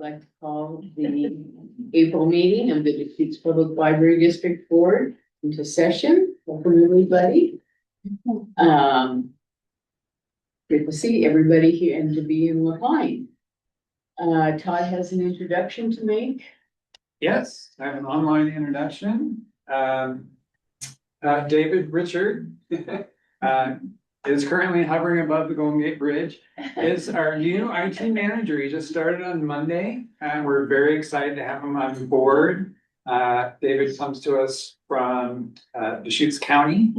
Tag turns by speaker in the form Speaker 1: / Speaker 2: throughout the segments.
Speaker 1: like to call the April meeting of the Deschutes Public Library District Board into session. Welcome, everybody. Good to see everybody here and to be in Lahaina. Todd has an introduction to make.
Speaker 2: Yes, I have an online introduction. David Richard is currently hovering above the Golden Gate Bridge, is our new IT manager. He just started on Monday, and we're very excited to have him on board. David comes to us from Deschutes County,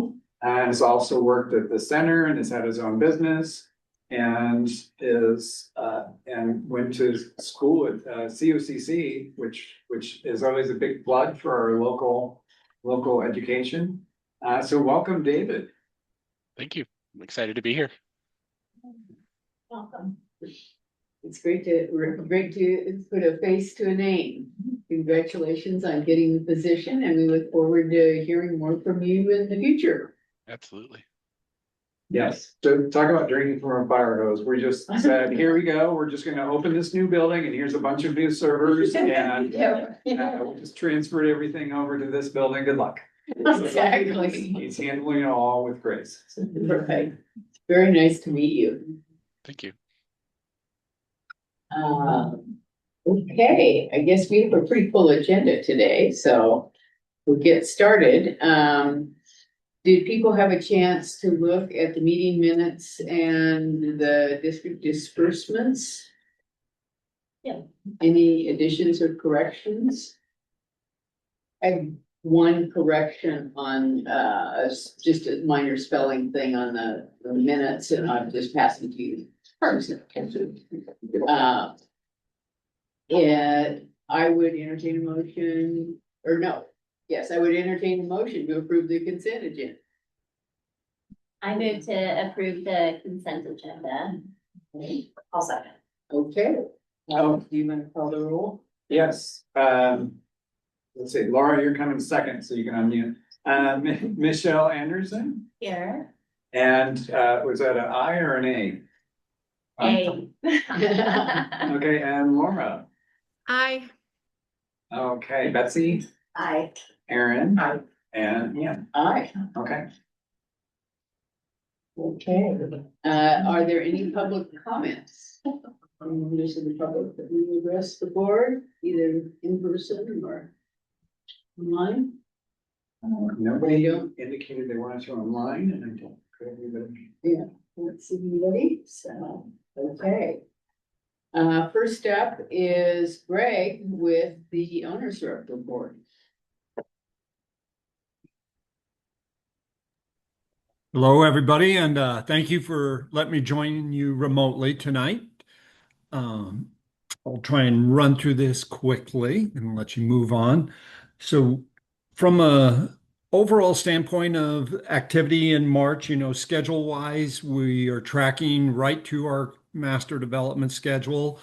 Speaker 2: and has also worked at the center and has had his own business, and went to school at COCC, which is always a big plug for our local education. So welcome, David.
Speaker 3: Thank you. I'm excited to be here.
Speaker 1: Welcome. It's great to put a face to a name. Congratulations on getting the position, and we look forward to hearing more from you in the future.
Speaker 3: Absolutely.
Speaker 2: Yes, so talk about drinking from a fire hose. We just said, here we go. We're just gonna open this new building and here's a bunch of new servers and we just transferred everything over to this building. Good luck.
Speaker 1: Exactly.
Speaker 2: He's handling it all with grace.
Speaker 1: Perfect. Very nice to meet you.
Speaker 3: Thank you.
Speaker 1: Okay, I guess we have a pretty full agenda today, so we'll get started. Did people have a chance to look at the meeting minutes and the district disbursements?
Speaker 4: Yeah.
Speaker 1: Any additions or corrections? I have one correction on just a minor spelling thing on the minutes, and I'm just passing to you. And I would entertain a motion, or no. Yes, I would entertain a motion to approve the consent agenda.
Speaker 4: I move to approve the consent agenda. I'll second.
Speaker 1: Okay. Do you want to call the roll?
Speaker 2: Yes, let's see, Laura, you're coming second, so you can unmute. Michelle Anderson,
Speaker 4: Here.
Speaker 2: and was that an I or an A?
Speaker 4: A.
Speaker 2: Okay, and Laura.
Speaker 5: Aye.
Speaker 2: Okay, Betsy,
Speaker 4: Aye.
Speaker 2: Aaron, and Ian.
Speaker 1: Aye.
Speaker 2: Okay.
Speaker 1: Okay. Are there any public comments? From members of the public that we address the board, either in person or online?
Speaker 2: Nobody indicated they wanted to online, and I don't.
Speaker 1: Yeah, let's see anybody, so, okay. First up is Greg with the owner's rep report.
Speaker 6: Hello, everybody, and thank you for letting me join you remotely tonight. I'll try and run through this quickly and let you move on. So from a overall standpoint of activity in March, schedule-wise, we are tracking right to our master development schedule,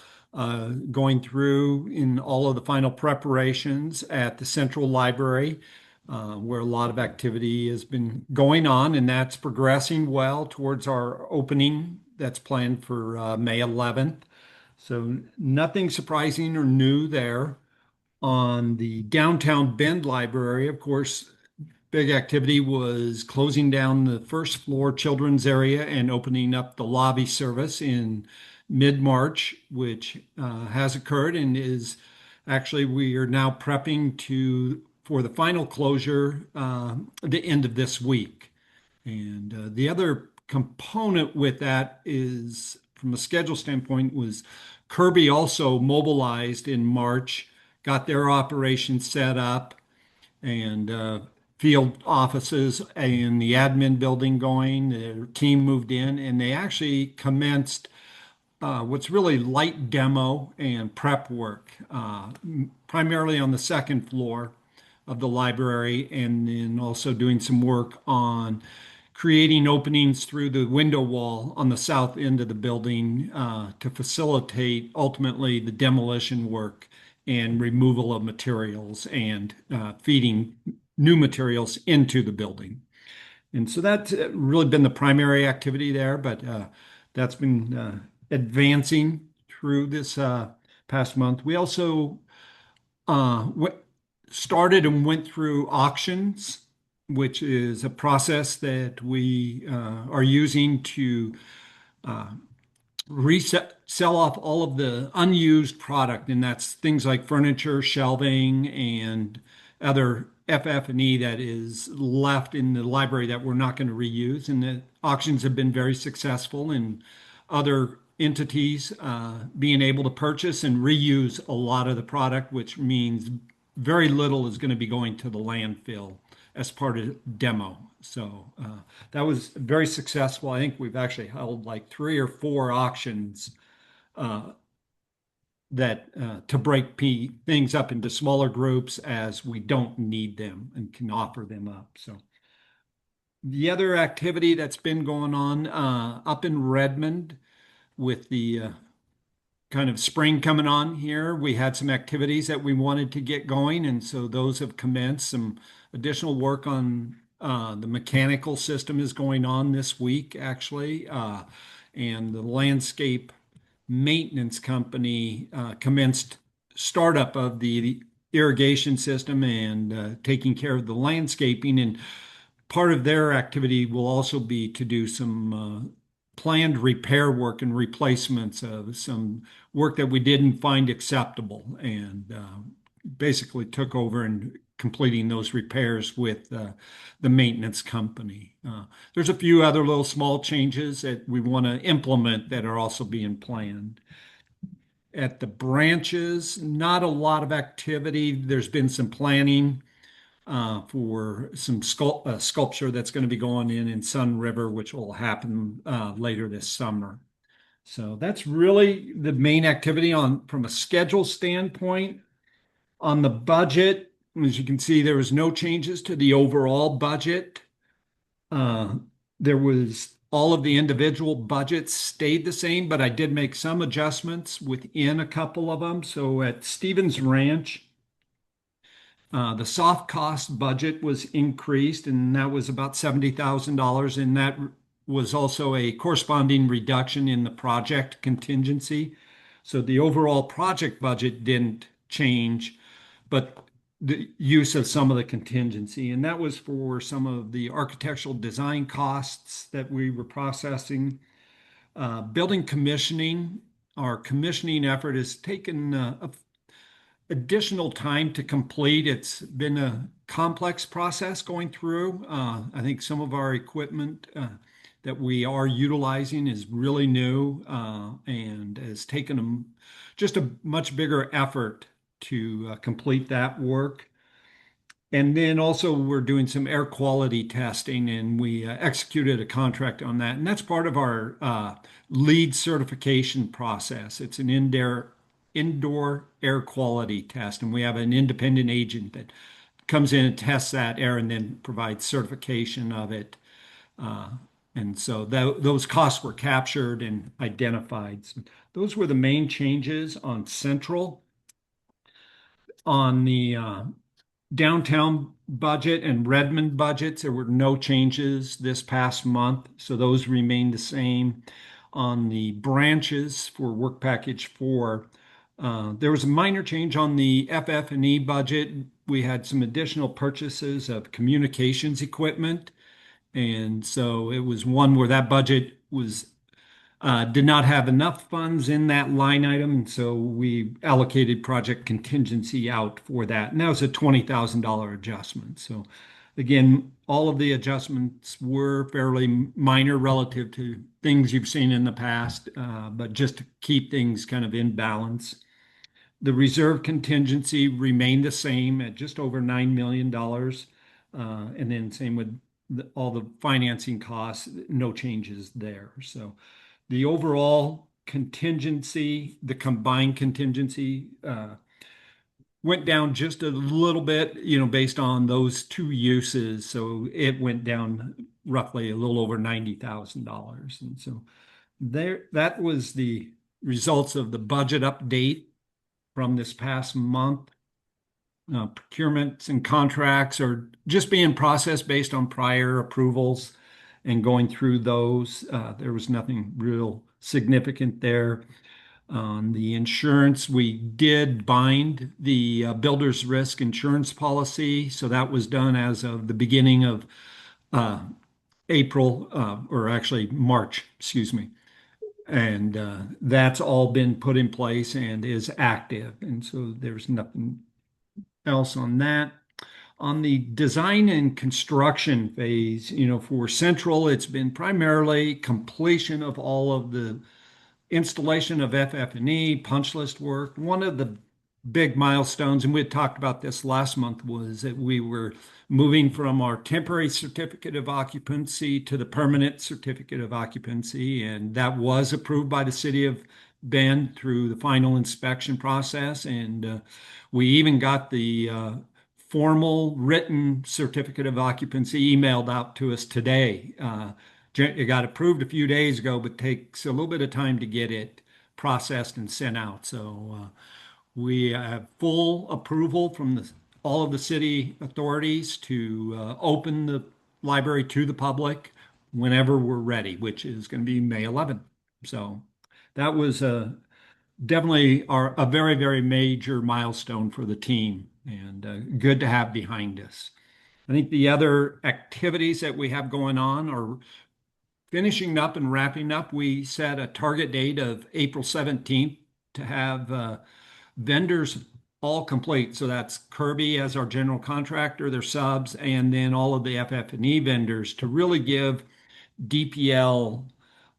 Speaker 6: going through in all of the final preparations at the Central Library, where a lot of activity has been going on, and that's progressing well towards our opening that's planned for May 11th. So nothing surprising or new there. On the downtown Bend Library, of course, big activity was closing down the first floor children's area and opening up the lobby service in mid-March, which has occurred and is actually, we are now prepping for the final closure at the end of this week. And the other component with that is, from a schedule standpoint, was Kirby also mobilized in March, got their operation set up, and field offices in the admin building going. Their team moved in, and they actually commenced what's really light demo and prep work, primarily on the second floor of the library, and then also doing some work on creating openings through the window wall on the south end of the building to facilitate ultimately the demolition work and removal of materials and feeding new materials into the building. And so that's really been the primary activity there, but that's been advancing through this past month. We also started and went through auctions, which is a process that we are using to sell off all of the unused product, and that's things like furniture, shelving, and other FF&E that is left in the library that we're not going to reuse. And the auctions have been very successful in other entities being able to purchase and reuse a lot of the product, which means very little is going to be going to the landfill as part of demo. So that was very successful. I think we've actually held like 3 or 4 auctions that to break things up into smaller groups as we don't need them and can offer them up. So the other activity that's been going on up in Redmond with the kind of spring coming on here, we had some activities that we wanted to get going, and so those have commenced. Some additional work on the mechanical system is going on this week, actually, and the landscape maintenance company commenced startup of the irrigation system and taking care of the landscaping. And part of their activity will also be to do some planned repair work and replacements of some work that we didn't find acceptable, and basically took over and completing those repairs with the maintenance company. There's a few other little small changes that we want to implement that are also being planned. At the branches, not a lot of activity. There's been some planning for some sculpture that's going to be going in Sun River, which will happen later this summer. So that's really the main activity from a schedule standpoint. On the budget, as you can see, there was no changes to the overall budget. There was all of the individual budgets stayed the same, but I did make some adjustments within a couple of them. So at Stevens Ranch, the soft cost budget was increased, and that was about $70,000. And that was also a corresponding reduction in the project contingency. So the overall project budget didn't change, but the use of some of the contingency. And that was for some of the architectural design costs that we were processing. Building commissioning, our commissioning effort has taken additional time to complete. It's been a complex process going through. I think some of our equipment that we are utilizing is really new and has taken just a much bigger effort to complete that work. And then also we're doing some air quality testing, and we executed a contract on that. And that's part of our LEED certification process. It's an indoor air quality test, and we have an independent agent that comes in and tests that air and then provides certification of it. And so those costs were captured and identified. So those were the main changes on Central. On the downtown budget and Redmond budgets, there were no changes this past month, so those remained the same. On the branches for work package 4, there was a minor change on the FF&E budget. We had some additional purchases of communications equipment, and so it was one where that budget did not have enough funds in that line item, and so we allocated project contingency out for that, and that was a $20,000 adjustment. So again, all of the adjustments were fairly minor relative to things you've seen in the past, but just to keep things kind of in balance. The reserve contingency remained the same at just over $9 million, and then same with all the financing costs, no changes there. So the overall contingency, the combined contingency, went down just a little bit, based on those 2 uses. So it went down roughly a little over $90,000. And so that was the results of the budget update from this past month. Procurements and contracts are just being processed based on prior approvals and going through those. There was nothing real significant there. On the insurance, we did bind the builder's risk insurance policy. So that was done as of the beginning of uh, April, or actually March, excuse me. And that's all been put in place and is active. And so there's nothing else on that. On the design and construction phase, for Central, it's been primarily completion of all of the installation of FF&E, punch list work. One of the big milestones, and we had talked about this last month, was that we were moving from our temporary certificate of occupancy to the permanent certificate of occupancy, and that was approved by the city of Bend through the final inspection process. And we even got the formal written certificate of occupancy emailed out to us today. It got approved a few days ago, but takes a little bit of time to get it processed and sent out. So we have full approval from all of the city authorities to open the library to the public whenever we're ready, which is going to be May 11th. So that was definitely a very, very major milestone for the team, and good to have behind us. I think the other activities that we have going on are finishing up and wrapping up. We set a target date of April 17th to have vendors all complete. So that's Kirby as our general contractor, their subs, and then all of the FF&E vendors to really give DPL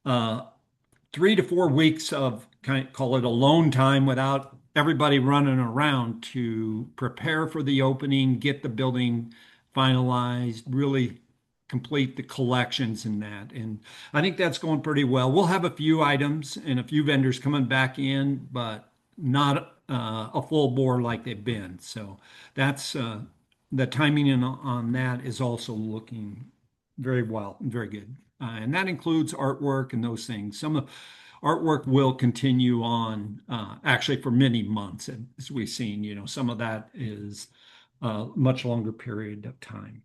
Speaker 6: 3 to 4 weeks of call it alone time without everybody running around to prepare for the opening, get the building finalized, really complete the collections in that. And I think that's going pretty well. We'll have a few items and a few vendors coming back in, but not a full bore like they've been. So that's the timing on that is also looking very well, very good. And that includes artwork and those things. Some of artwork will continue on actually for many months, as we've seen. Some of that is a much longer period of time.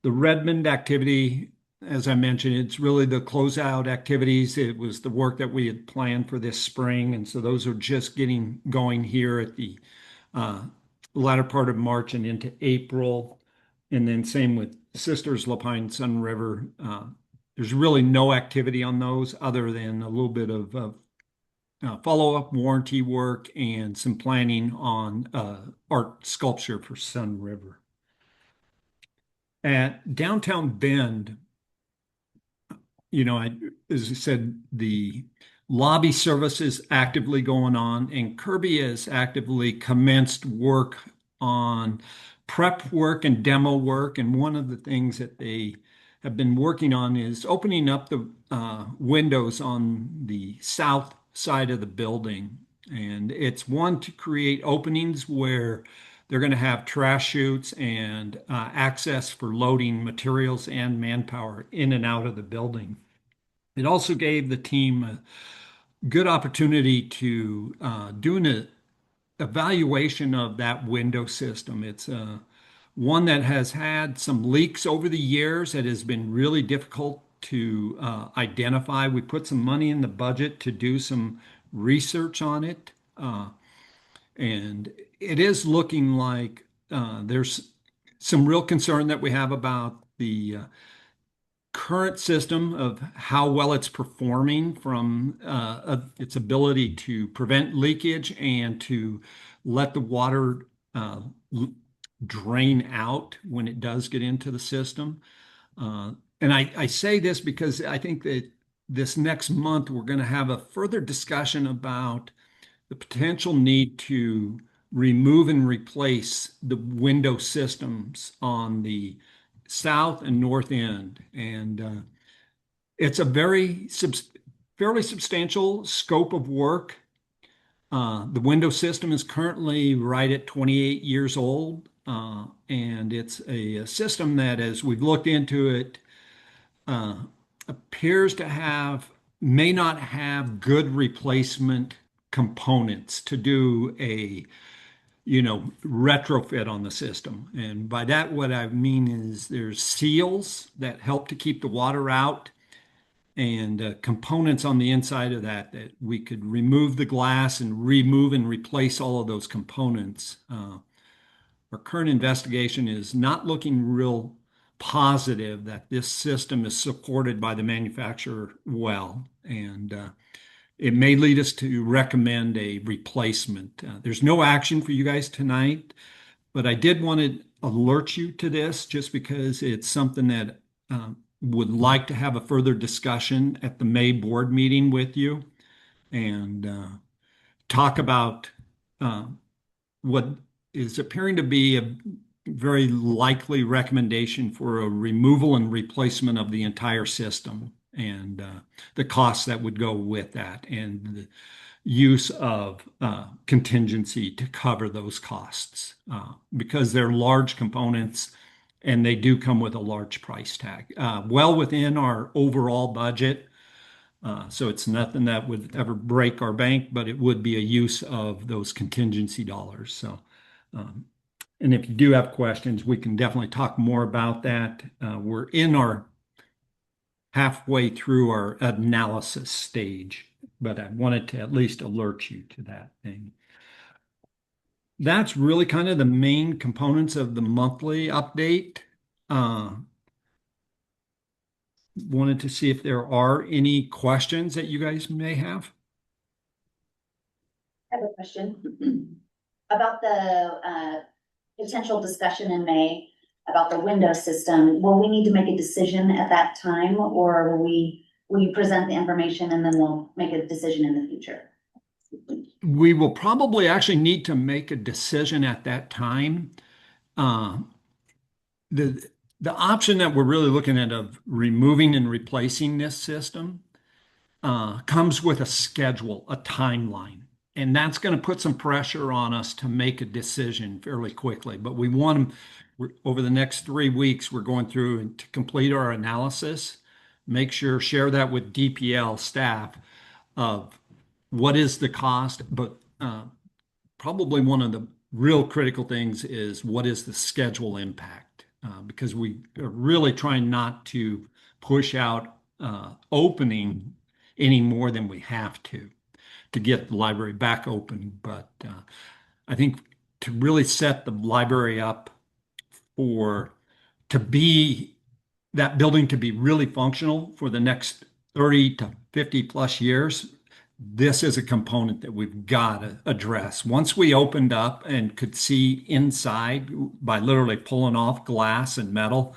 Speaker 6: The Redmond activity, as I mentioned, it's really the closeout activities. It was the work that we had planned for this spring. And so those are just getting going here at the latter part of March and into April. And then same with Sisters, Lapine, Sun River. There's really no activity on those other than a little bit of follow-up warranty work and some planning on art sculpture for Sun River. At downtown Bend, as I said, the lobby service is actively going on, and Kirby has actively commenced work on prep work and demo work. And one of the things that they have been working on is opening up the windows on the south side of the building. And it's one to create openings where they're going to have trash chutes and access for loading materials and manpower in and out of the building. It also gave the team a good opportunity to do an evaluation of that window system. It's one that has had some leaks over the years that has been really difficult to identify. We put some money in the budget to do some research on it. And it is looking like there's some real concern that we have about the current system of how well it's performing from its ability to prevent leakage and to let the water drain out when it does get into the system. And I say this because I think that this next month we're going to have a further discussion about the potential need to remove and replace the window systems on the south and north end. And it's a fairly substantial scope of work. The window system is currently right at 28 years old. And it's a system that, as we've looked into it, appears to may not have good replacement components to do a retrofit on the system. And by that, what I mean is there's seals that help to keep the water out. and components on the inside of that we could remove the glass and remove and replace all of those components. Our current investigation is not looking real positive that this system is supported by the manufacturer well, and it may lead us to recommend a replacement. There's no action for you guys tonight, but I did want to alert you to this just because it's something that would like to have a further discussion at the May board meeting with you and talk about what is appearing to be a very likely recommendation for a removal and replacement of the entire system and the costs that would go with that and the use of contingency to cover those costs because they're large components and they do come with a large price tag, well within our overall budget. So it's nothing that would ever break our bank, but it would be a use of those contingency dollars. So, and if you do have questions, we can definitely talk more about that. We're in our halfway through our analysis stage, but I wanted to at least alert you to that thing. That's really kind of the main components of the monthly update. Wanted to see if there are any questions that you guys may have.
Speaker 5: I have a question about the potential discussion in May about the window system. Will we need to make a decision at that time, or will you present the information and then we'll make a decision in the future?
Speaker 6: We will probably actually need to make a decision at that time. The option that we're really looking at of removing and replacing this system comes with a schedule, a timeline. And that's going to put some pressure on us to make a decision fairly quickly. But we want to, over the next 3 weeks, we're going through and to complete our analysis, make sure, share that with DPL staff of what is the cost. But probably one of the real critical things is what is the schedule impact? Because we are really trying not to push out opening any more than we have to get the library back open. But I think to really set the library up to be that building to be really functional for the next 30 to 50 plus years, this is a component that we've got to address. Once we opened up and could see inside by literally pulling off glass and metal,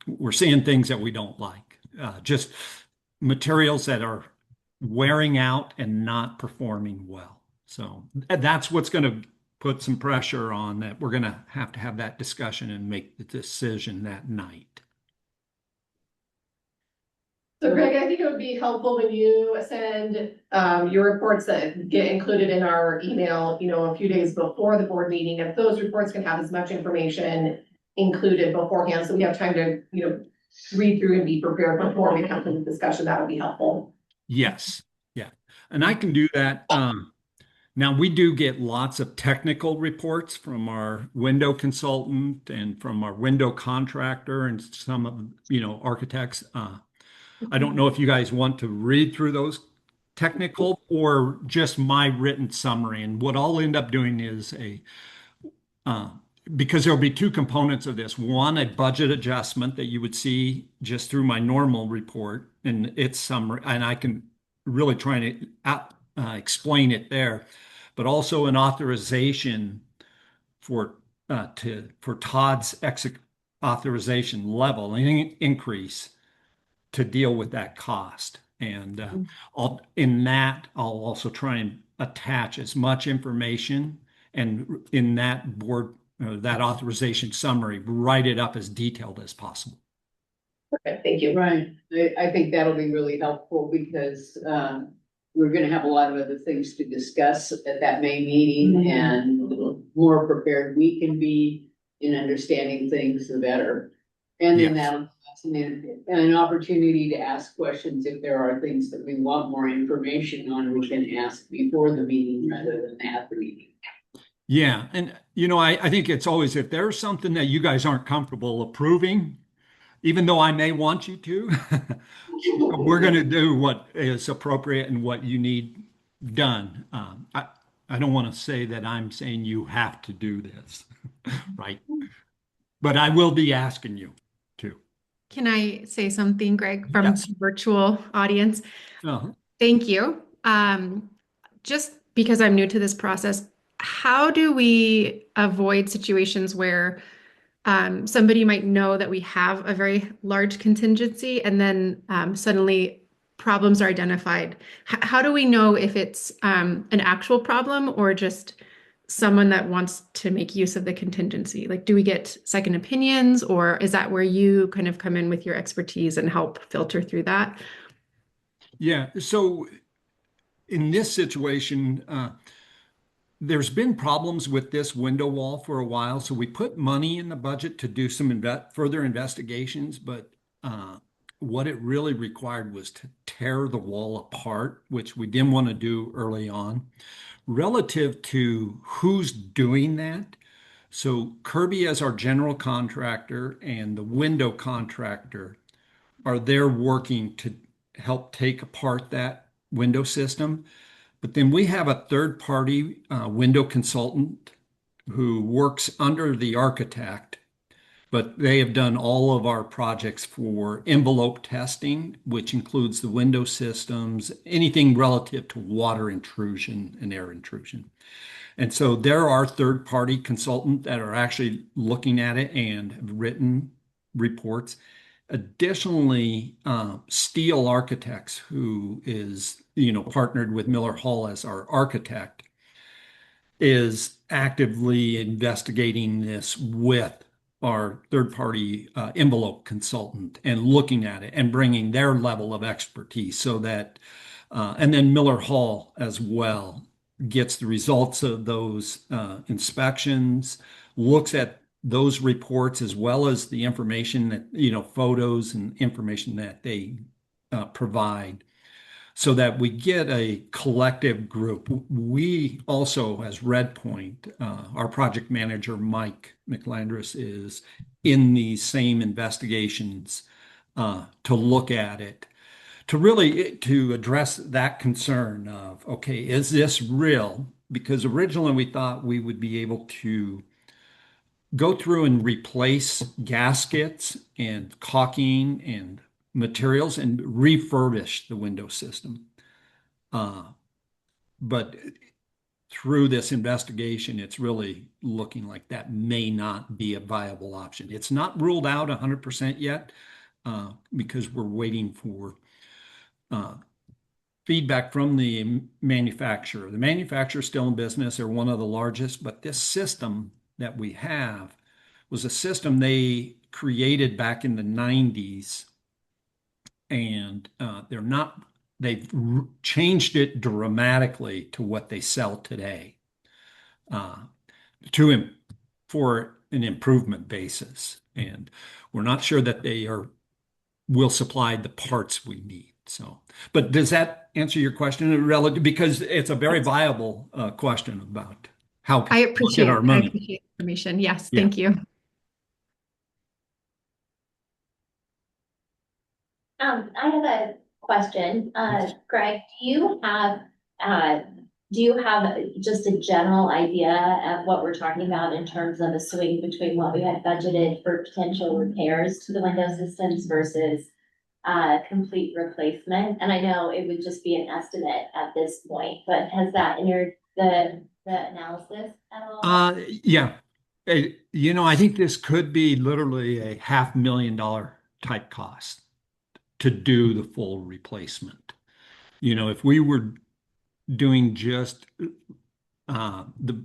Speaker 6: we're seeing things that we don't like. Just materials that are wearing out and not performing well. So that's what's going to put some pressure on that. We're going to have that discussion and make the decision that night.
Speaker 7: So Greg, I think it would be helpful when you send your reports that get included in our email, a few days before the board meeting, if those reports can have as much information included beforehand, so we have time to, read through and be prepared before we have the discussion, that would be helpful.
Speaker 6: Yes. Yeah. And I can do that. Now we do get lots of technical reports from our window consultant and from our window contractor and some of, architects. I don't know if you guys want to read through those technical or just my written summary. And what I'll end up doing is because there'll be two components of this. One, a budget adjustment that you would see just through my normal report and its summary. And I can really try to explain it there, but also an authorization for Todd's authorization level increase to deal with that cost. And I'll also try and attach as much information and in that board, that authorization summary, write it up as detailed as possible.
Speaker 7: Okay, thank you.
Speaker 1: Right. I think that'll be really helpful because we're going to have a lot of other things to discuss at that May meeting, and the more prepared we can be in understanding things, the better. And then that'll an opportunity to ask questions if there are things that we want more information on, we can ask before the meeting rather than at the meeting.
Speaker 6: Yeah. And, I think it's always, if there's something that you guys aren't comfortable approving, even though I may want you to, we're going to do what is appropriate and what you need done. I don't want to say that I'm saying you have to do this, right? But I will be asking you to.
Speaker 8: Can I say something, Greg, from
Speaker 6: Yes.
Speaker 8: the virtual audience?
Speaker 6: Uh-huh.
Speaker 8: Thank you. Just because I'm new to this process, how do we avoid situations where somebody might know that we have a very large contingency and then suddenly problems are identified? How do we know if it's an actual problem or just someone that wants to make use of the contingency? Like, do we get second opinions, or is that where you kind of come in with your expertise and help filter through that?
Speaker 6: Yeah. So in this situation, there's been problems with this window wall for a while. So we put money in the budget to do some further investigations, but what it really required was to tear the wall apart, which we didn't want to do early on. Relative to who's doing that, so Kirby as our general contractor and the window contractor are there working to help take apart that window system. But then we have a third party window consultant who works under the architect, but they have done all of our projects for envelope testing, which includes the window systems, anything relative to water intrusion and air intrusion. And so there are third party consultants that are actually looking at it and have written reports. Additionally, Steel Architects, who is, partnered with Miller Hall as our architect, is actively investigating this with our third-party envelope consultant and looking at it and bringing their level of expertise so that, and then Miller Hall as well gets the results of those inspections, looks at those reports as well as the information that, photos and information that they provide so that we get a collective group. We also, as Red Point, our project manager, Mike McLandris, is in these same investigations to look at it, to address that concern of, okay, is this real? Because originally we thought we would be able to go through and replace gaskets and caulking and materials and refurbish the window system. But through this investigation, it's really looking like that may not be a viable option. It's not ruled out 100% yet because we're waiting for feedback from the manufacturer. The manufacturer is still in business. They're one of the largest, but this system that we have was a system they created back in the 90s, and they've changed it dramatically to what they sell today for an improvement basis. And we're not sure that will supply the parts we need. So, but does that answer your question relative? Because it's a very viable question about how
Speaker 8: I
Speaker 6: we
Speaker 8: appreciate
Speaker 6: get our money.
Speaker 8: the information. Yes,
Speaker 6: Yeah.
Speaker 8: thank you.
Speaker 4: I have a question. Greg, do you have just a general idea of what we're talking about in terms of a swing between what we had budgeted for potential repairs to the window systems versus complete replacement? And I know it would just be an estimate at this point, but has that entered the analysis at all?
Speaker 6: Yeah. I think this could be literally a $500,000 type cost to do the full replacement. If we were doing just the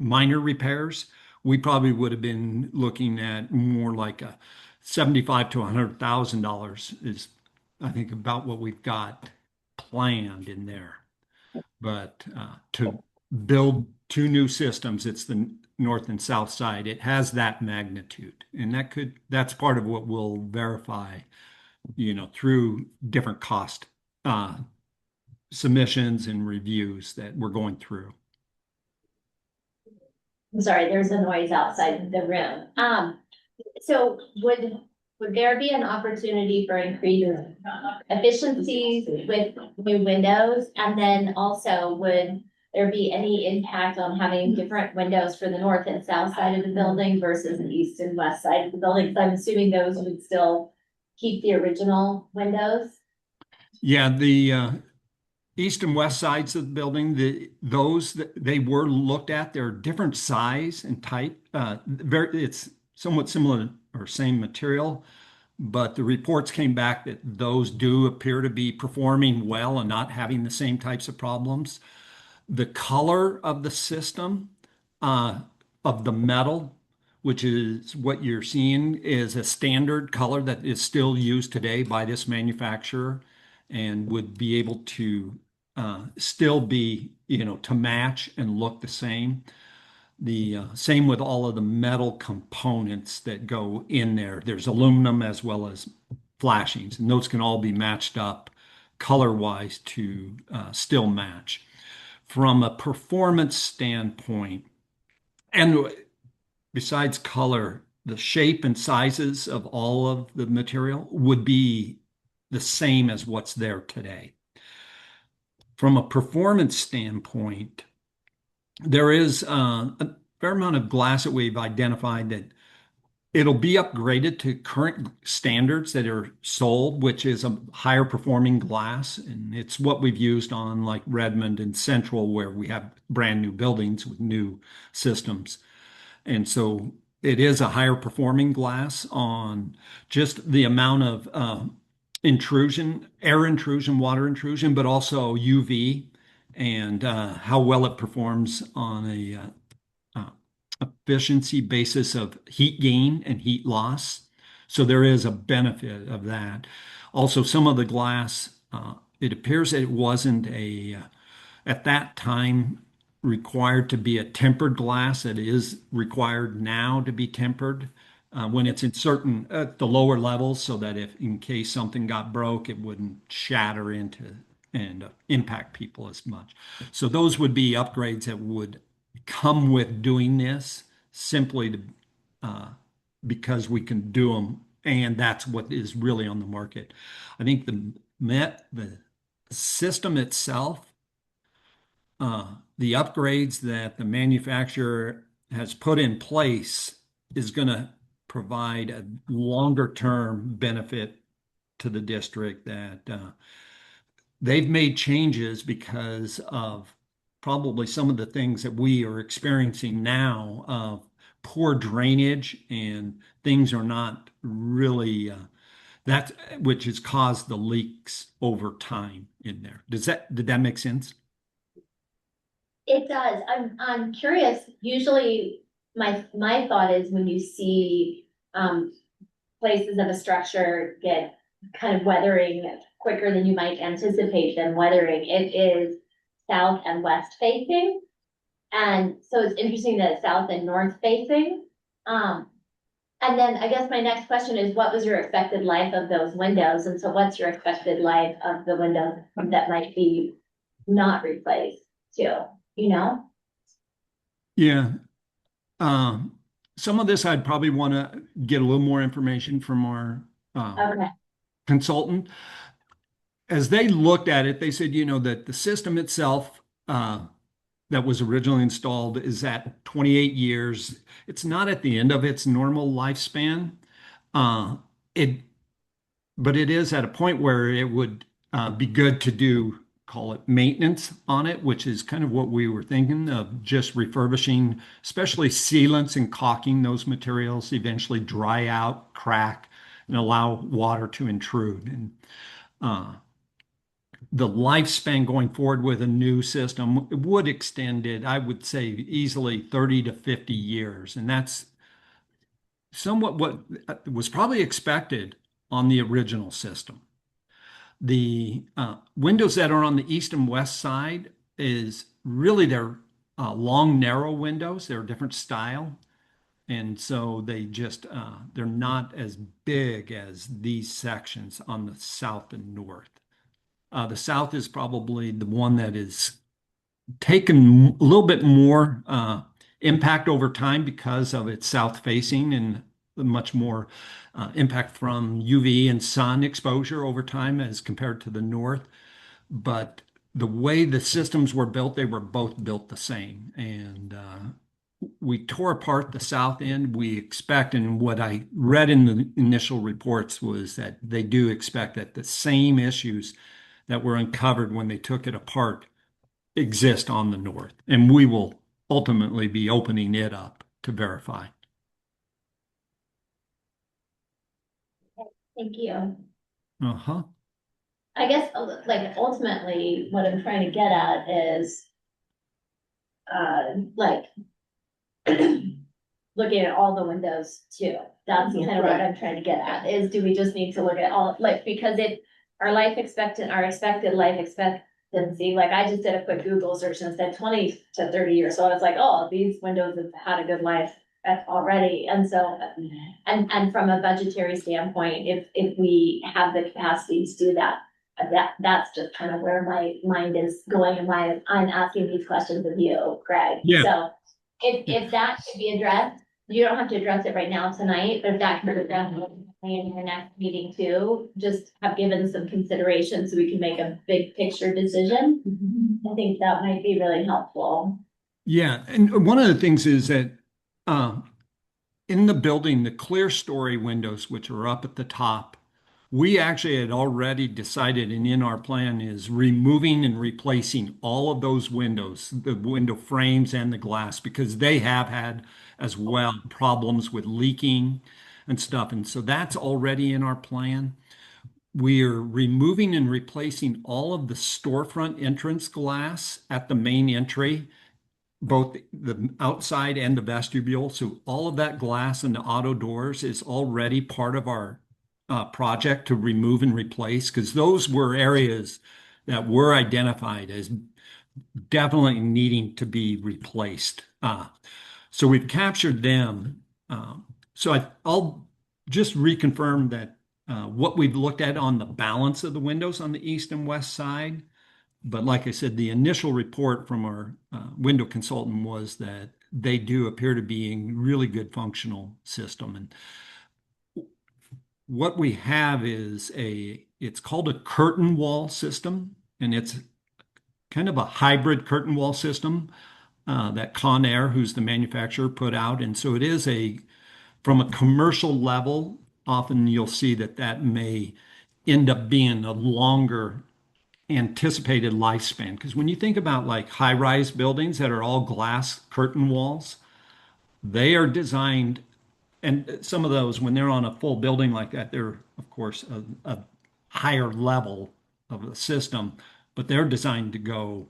Speaker 6: minor repairs, we probably would have been looking at more like a $75,000 to $100,000 is, I think, about what we've got planned in there. But to build two new systems, it's the north and south side. It has that magnitude, and that's part of what we'll verify, through different cost submissions and reviews that we're going through.
Speaker 4: I'm sorry, there's a noise outside the room. So would there be an opportunity for increased efficiencies with new windows? And then also, would there be any impact on having different windows for the north and south side of the building versus the east and west side of the building? Because I'm assuming those would still keep the original windows.
Speaker 6: Yeah, the east and west sides of the building, they were looked at. They're different size and type. It's somewhat similar or same material, but the reports came back that those do appear to be performing well and not having the same types of problems. The color of the system, of the metal, which is what you're seeing, is a standard color that is still used today by this manufacturer and would be able to still be, to match and look the same. The same with all of the metal components that go in there. There's aluminum as well as flashings, and those can all be matched up color-wise to still match. From a performance standpoint, and besides color, the shape and sizes of all of the material would be the same as what's there today. From a performance standpoint, there is a fair amount of glass that we've identified that it'll be upgraded to current standards that are sold, which is a higher performing glass. And it's what we've used on like Redmond and Central, where we have brand new buildings with new systems. And so it is a higher performing glass on just the amount of intrusion, air intrusion, water intrusion, but also UV and how well it performs on a efficiency basis of heat gain and heat loss. So there is a benefit of that. Also, some of the glass, it appears that it wasn't at that time required to be a tempered glass. It is required now to be tempered when it's in certain, at the lower levels, so that if in case something got broke, it wouldn't shatter into and impact people as much. So those would be upgrades that would come with doing this simply to because we can do them, and that's what is really on the market. I think the system itself, the upgrades that the manufacturer has put in place is going to provide a longer term benefit to the district, that they've made changes because of probably some of the things that we are experiencing now of poor drainage, and things are not really that which has caused the leaks over time in there. Did that make sense?
Speaker 4: It does. I'm curious. Usually my thought is when you see places of a structure get kind of weathering quicker than you might anticipate them weathering, it is south and west facing. And so it's interesting that it's south and north facing. And then I guess my next question is, what was your expected life of those windows? And so what's your expected life of the windows that might be not replaced too,
Speaker 6: Yeah. Some of this I'd probably want to get a little more information from our
Speaker 4: Okay.
Speaker 6: consultant. As they looked at it, they said, that the system itself that was originally installed is at 28 years. It's not at the end of its normal lifespan. But it is at a point where it would be good to do, call it maintenance on it, which is kind of what we were thinking of, just refurbishing, especially sealants and caulking those materials, eventually dry out, crack, and allow water to intrude. And the lifespan going forward with a new system would extend it, I would say, easily 30 to 50 years. And that's somewhat what was probably expected on the original system. The windows that are on the east and west side is really they're long, narrow windows. They're a different style. And so they're not as big as these sections on the south and north. The south is probably the one that is taken a little bit more impact over time because of its south facing and much more impact from UV and sun exposure over time as compared to the north. But the way the systems were built, they were both built the same. And we tore apart the south end. We expect, and what I read in the initial reports was that they do expect that the same issues that were uncovered when they took it apart exist on the north. And we will ultimately be opening it up to verify.
Speaker 4: Thank you.
Speaker 6: Uh-huh.
Speaker 4: I guess, like, ultimately, what I'm trying to get at is, like, looking at all the windows too. That's kind of what I'm trying to get at, is do we just need to look at all, like, because our expected life expectancy, like, I just did a quick Google search and it said 20 to 30 years. So I was like, oh, these windows have had a good life already. And so, and from a budgetary standpoint, if we have the capacity to do that, that's just kind of where my mind is going and why I'm asking these questions of you, Greg.
Speaker 6: Yeah.
Speaker 4: So if that could be addressed, you don't have to address it right now tonight, but if that could be addressed in your next meeting too, just have given some consideration so we can make a big picture decision. I think that might be really helpful.
Speaker 6: Yeah, and one of the things is that in the building, the clear story windows, which are up at the top, we actually had already decided, and in our plan is removing and replacing all of those windows, the window frames and the glass, because they have had as well problems with leaking and stuff. And so that's already in our plan. We are removing and replacing all of the storefront entrance glass at the main entry, both the outside and the vestibule. So all of that glass and the auto doors is already part of our project to remove and replace, because those were areas that were identified as definitely needing to be replaced. So we've captured them. I'll just reconfirm that what we've looked at on the balance of the windows on the east and west side. But like I said, the initial report from our window consultant was that they do appear to be a really good functional system. And what we have is it's called a curtain wall system, and it's kind of a hybrid curtain wall system that Conair, who's the manufacturer, put out. And so it is from a commercial level, often you'll see that may end up being a longer anticipated lifespan. Because when you think about like high-rise buildings that are all glass curtain walls, they are designed, and some of those, when they're on a full building like that, they're, of course, a higher level of a system, but they're designed to go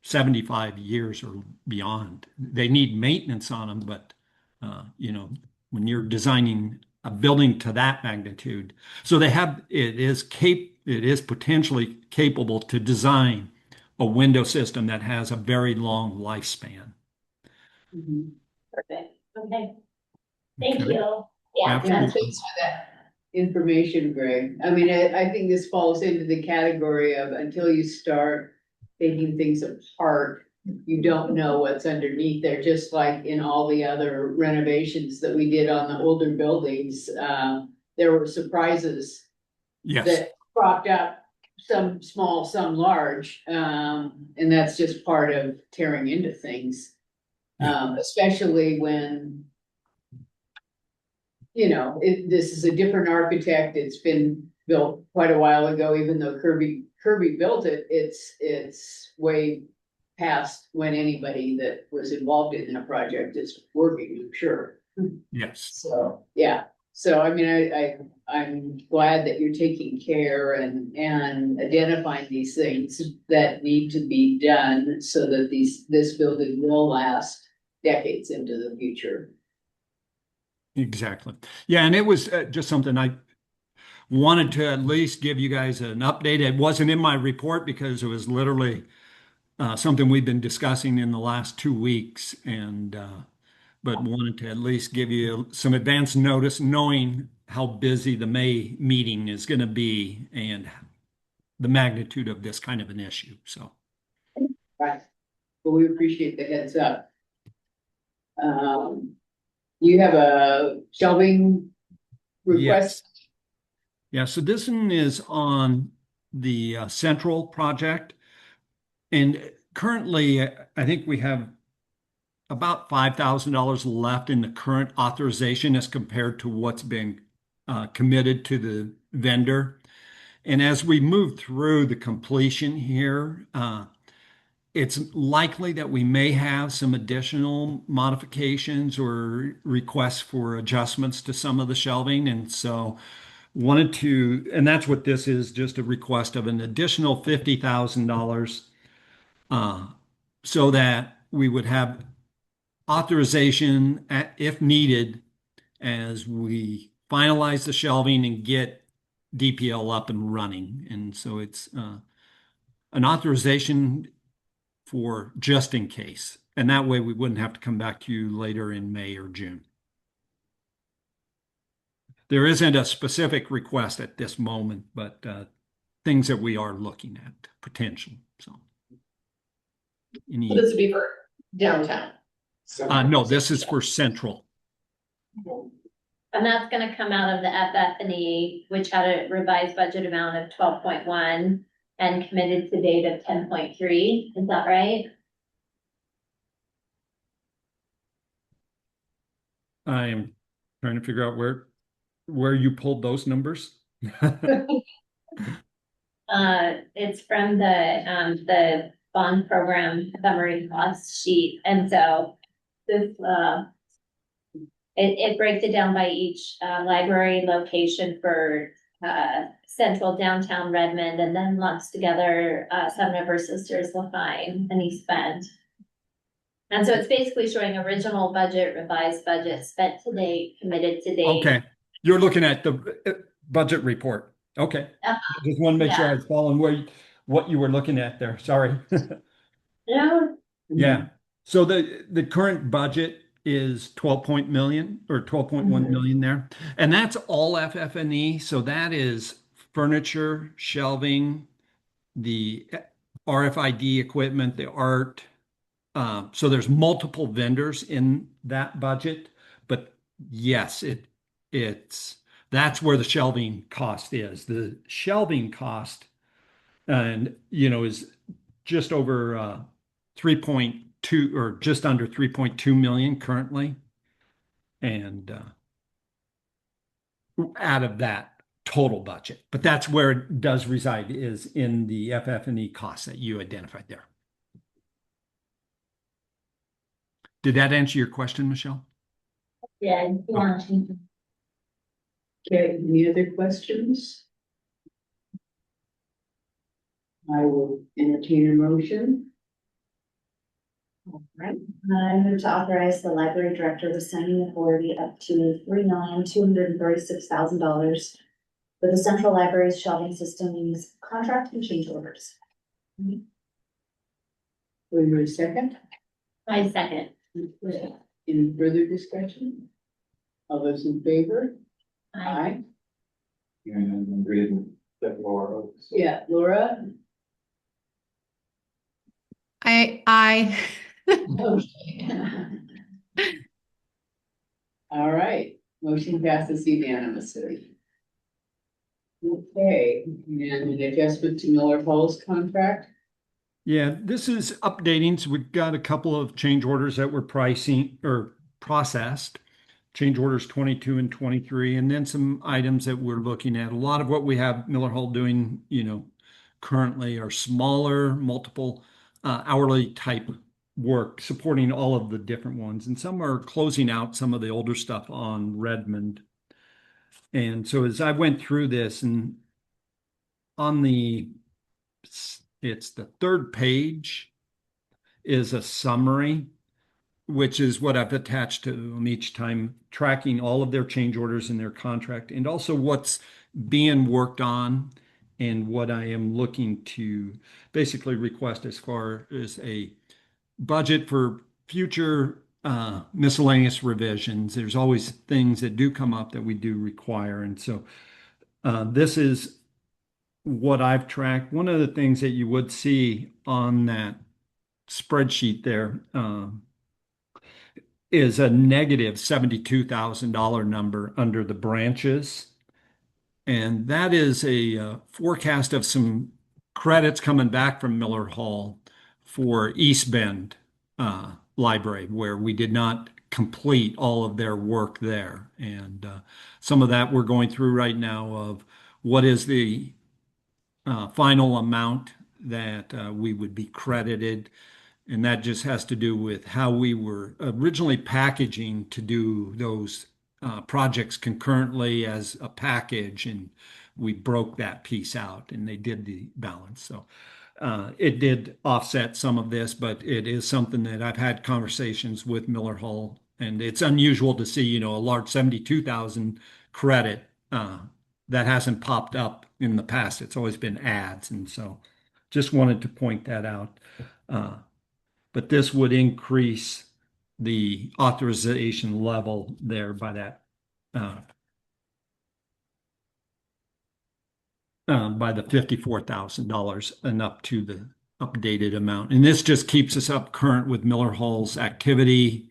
Speaker 6: 75 years or beyond. They need maintenance on them, but when you're designing a building to that magnitude, so it is potentially capable to design a window system that has a very long lifespan.
Speaker 4: Perfect. Okay. Thank
Speaker 6: Okay.
Speaker 4: you. Yeah.
Speaker 6: Absolutely.
Speaker 1: Thanks for that information, Greg. I mean, I think this falls into the category of until you start taking things apart, you don't know what's underneath there, just like in all the other renovations that we did on the older buildings. There were surprises
Speaker 6: Yes.
Speaker 1: that cropped up, some small, some large. And that's just part of tearing into things. Especially when, this is a different architect. It's been built quite a while ago, even though Kirby built it. It's way past when anybody that was involved in that project is working, I'm sure.
Speaker 6: Yes.
Speaker 1: So, yeah. So, I mean, I'm glad that you're taking care and identifying these things that need to be done so that this building will last decades into the future.
Speaker 6: Exactly. Yeah, and it was just something I wanted to at least give you guys an update. It wasn't in my report because it was literally something we've been discussing in the last 2 weeks, but wanted to at least give you some advance notice, knowing how busy the May meeting is going to be and the magnitude of this kind of an issue. So,
Speaker 1: Right. Well, we appreciate the heads up. You have a shelving request?
Speaker 6: Yeah, so this one is on the central project. And currently, I think we have about $5,000 left in the current authorization as compared to what's been committed to the vendor. And as we move through the completion here, it's likely that we may have some additional modifications or requests for adjustments to some of the shelving. And so wanted to, and that's what this is, just a request of an additional $50,000 so that we would have authorization if needed as we finalize the shelving and get DPL up and running. And so it's an authorization for just in case. And that way we wouldn't have to come back to you later in May or June. There isn't a specific request at this moment, but things that we are looking at potential. So,
Speaker 7: So this would be for downtown.
Speaker 6: no, this is for central.
Speaker 4: And that's gonna come out of the FF&E, which had a revised budget amount of 12.1 and committed to date of 10.3. Is that right?
Speaker 6: I am trying to figure out where you pulled those numbers.
Speaker 4: It's from the bond program summary cost sheet. And so this, it breaks it down by each library location for central downtown Redmond, and then lumps together Seven River Sisters, Lafine, and East Bend. And so it's basically showing original budget, revised budget, spent to date, committed to date.
Speaker 6: Okay, you're looking at the budget report. Okay, just want to make sure I was following what you were looking at there. Sorry.
Speaker 4: No.
Speaker 6: Yeah. So the current budget is 12 million or 12.1 million there. And that's all FF&E. So that is furniture, shelving, the RFID equipment, the art. So there's multiple vendors in that budget, but yes, that's where the shelving cost is. The shelving cost and is just over 3.2 or just under 3.2 million currently. And out of that total budget, but that's where it does reside is in the FF&E costs that you identified there. Did that answer your question, Michelle?
Speaker 4: Yeah.
Speaker 1: Okay, any other questions? I will entertain a motion.
Speaker 5: All right, I move to authorize the library director with signing authority up to $3,236,000 for the central library's shelving systems contract and change orders.
Speaker 1: Will you second?
Speaker 4: My second.
Speaker 1: Any further discussion? All those in favor?
Speaker 4: Aye.
Speaker 2: And reading that Laura.
Speaker 1: Yeah, Laura?
Speaker 8: I
Speaker 1: All right, motion passes unanimously. Okay, and an adjustment to Miller Hall's contract.
Speaker 6: Yeah, this is updating. So we've got a couple of change orders that were pricing or processed, change orders 22 and 23, and then some items that we're looking at. A lot of what we have Miller Hall doing, currently are smaller, multiple hourly type work, supporting all of the different ones. And some are closing out some of the older stuff on Redmond. And so as I went through this and it's the third page is a summary, which is what I've attached to them each time, tracking all of their change orders in their contract and also what's being worked on and what I am looking to basically request as far as a budget for future miscellaneous revisions. There's always things that do come up that we do require. And so this is what I've tracked. One of the things that you would see on that spreadsheet there is a negative $72,000 number under the branches. And that is a forecast of some credits coming back from Miller Hall for East Bend Library, where we did not complete all of their work there. And some of that we're going through right now of what is the final amount that we would be credited. And that just has to do with how we were originally packaging to do those projects concurrently as a package. And we broke that piece out and they did the balance. So it did offset some of this, but it is something that I've had conversations with Miller Hall. And it's unusual to see, a large 72,000 credit that hasn't popped up in the past. It's always been ads. And so just wanted to point that out. But this would increase the authorization level there by that by the $54,000 and up to the updated amount. And this just keeps us up current with Miller Hall's activity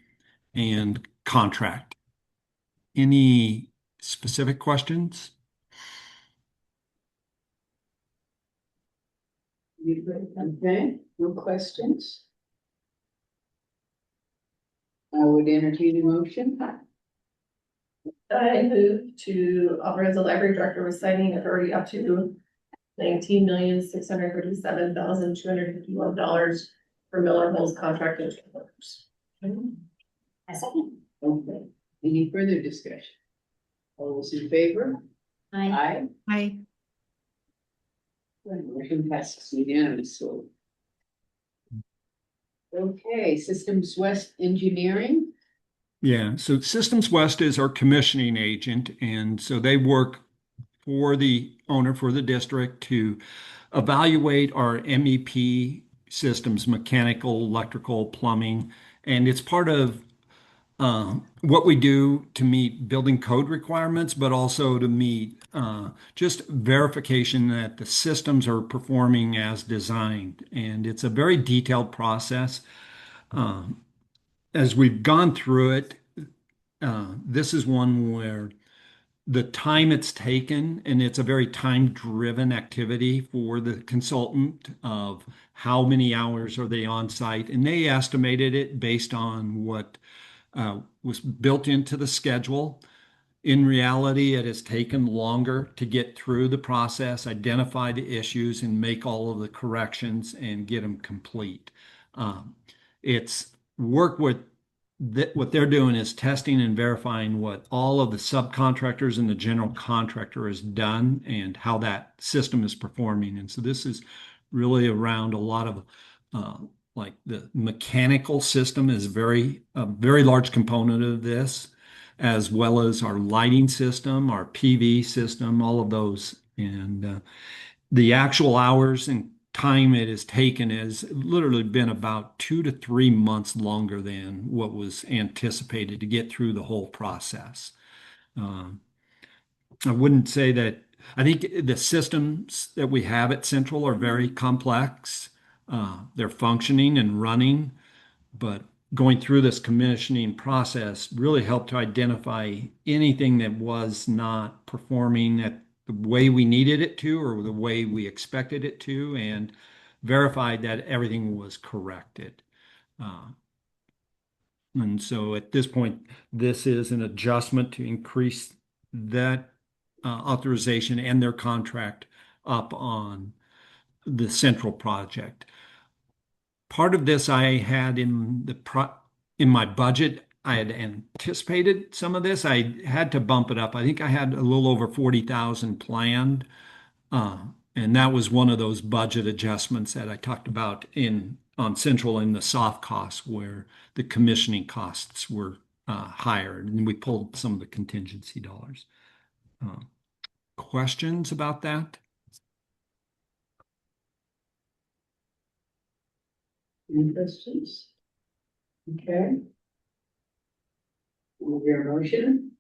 Speaker 6: and contract. Any specific questions?
Speaker 1: Okay, no questions? I would entertain a motion.
Speaker 7: I move to authorize the library director with signing authority up to $19,637,251 for Miller Hall's contract and workers.
Speaker 5: A second.
Speaker 1: Okay, any further discussion? All those in favor?
Speaker 4: I,
Speaker 1: Aye. Motion passes unanimously. Okay, Systems West Engineering.
Speaker 6: Yeah, so Systems West is our commissioning agent, and so they work for the owner, for the district, to evaluate our MEP systems, mechanical, electrical, plumbing, and it's part of what we do to meet building code requirements, but also to meet just verification that the systems are performing as designed. And it's a very detailed process. As we've gone through it, this is one where the time it's taken, and it's a very time-driven activity for the consultant of how many hours are they on site, and they estimated it based on what was built into the schedule. In reality, it has taken longer to get through the process, identify the issues, and make all of the corrections and get them complete. It's work with what they're doing is testing and verifying what all of the subcontractors and the general contractor has done and how that system is performing. And so this is really around a lot of like the mechanical system is a very large component of this, as well as our lighting system, our PV system, all of those. And the actual hours and time it has taken has literally been about 2 to 3 months longer than what was anticipated to get through the whole process. I wouldn't say that. I think the systems that we have at Central are very complex. They're functioning and running, but going through this commissioning process really helped to identify anything that was not performing at the way we needed it to or the way we expected it to, and verified that everything was corrected. And so at this point, this is an adjustment to increase that authorization and their contract up on the Central project. Part of this I had in my budget. I had anticipated some of this. I had to bump it up. I think I had a little over 40,000 planned. And that was one of those budget adjustments that I talked about on Central in the soft costs where the commissioning costs were higher. And we pulled some of the contingency dollars. Questions about that?
Speaker 1: Any questions? Okay. Will your motion?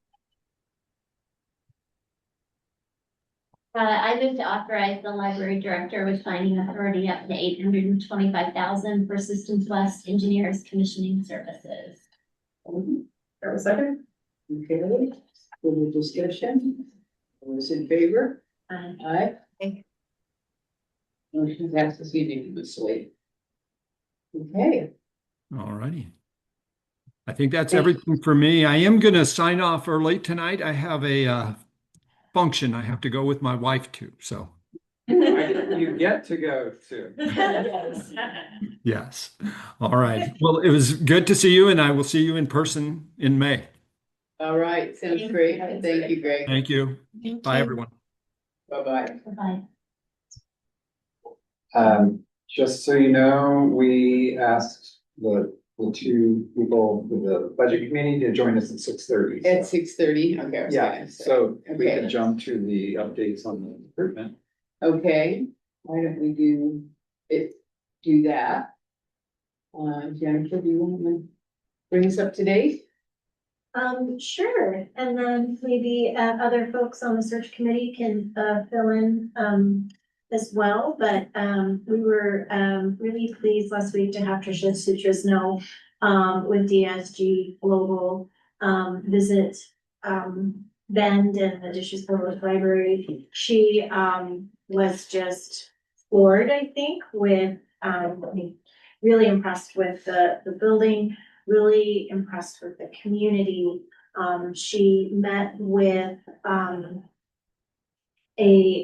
Speaker 4: I move to authorize the library director with signing authority up to $825,000 for Systems West Engineers Commissioning Services.
Speaker 7: Have a second?
Speaker 1: Okay, further discussion? All those in favor? Aye.
Speaker 8: Aye.
Speaker 1: Motion passes unanimously. Okay,
Speaker 6: All righty. I think that's
Speaker 1: Thank you.
Speaker 6: everything for me. I am going to sign off early tonight. I have a function I have to go with my wife to. So,
Speaker 2: You get to go to.
Speaker 6: yes. All right. Well, it was good to see you, and I will see you in person in May.
Speaker 1: all right, sounds great. Thank you, Greg.
Speaker 6: Thank you.
Speaker 8: Thank
Speaker 6: Bye,
Speaker 8: you.
Speaker 6: everyone.
Speaker 1: Bye-bye.
Speaker 4: Bye.
Speaker 2: Just so you know, we asked the two people with the budget committee to join us at 6:30.
Speaker 1: At 6:30, okay. I was
Speaker 2: Yeah,
Speaker 1: gonna say.
Speaker 2: so we
Speaker 1: Okay.
Speaker 2: can jump to the updates on the recruitment.
Speaker 1: Okay, why don't we do that? Jennifer, do you want to bring us up to date?
Speaker 9: Sure, and then maybe other folks on the search committee can fill in as well, but we were really pleased last week to have Tricia Sutras know with DSG Global visit Bend and the Deschutes Public Library. She was just floored, I think, with really impressed with the building, really impressed with the community. She met with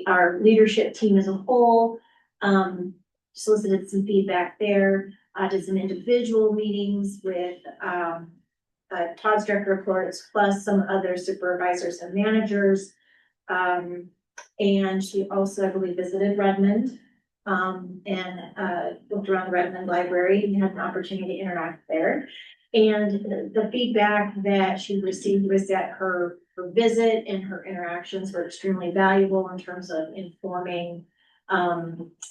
Speaker 9: our leadership team as a whole, solicited some feedback there, did some individual meetings with Todd's direct reports, plus some other supervisors and managers. And she also, I believe, visited Redmond and looked around the Redmond Library and had an opportunity to interact there. And the feedback that she received was that her visit and her interactions were extremely valuable in terms of informing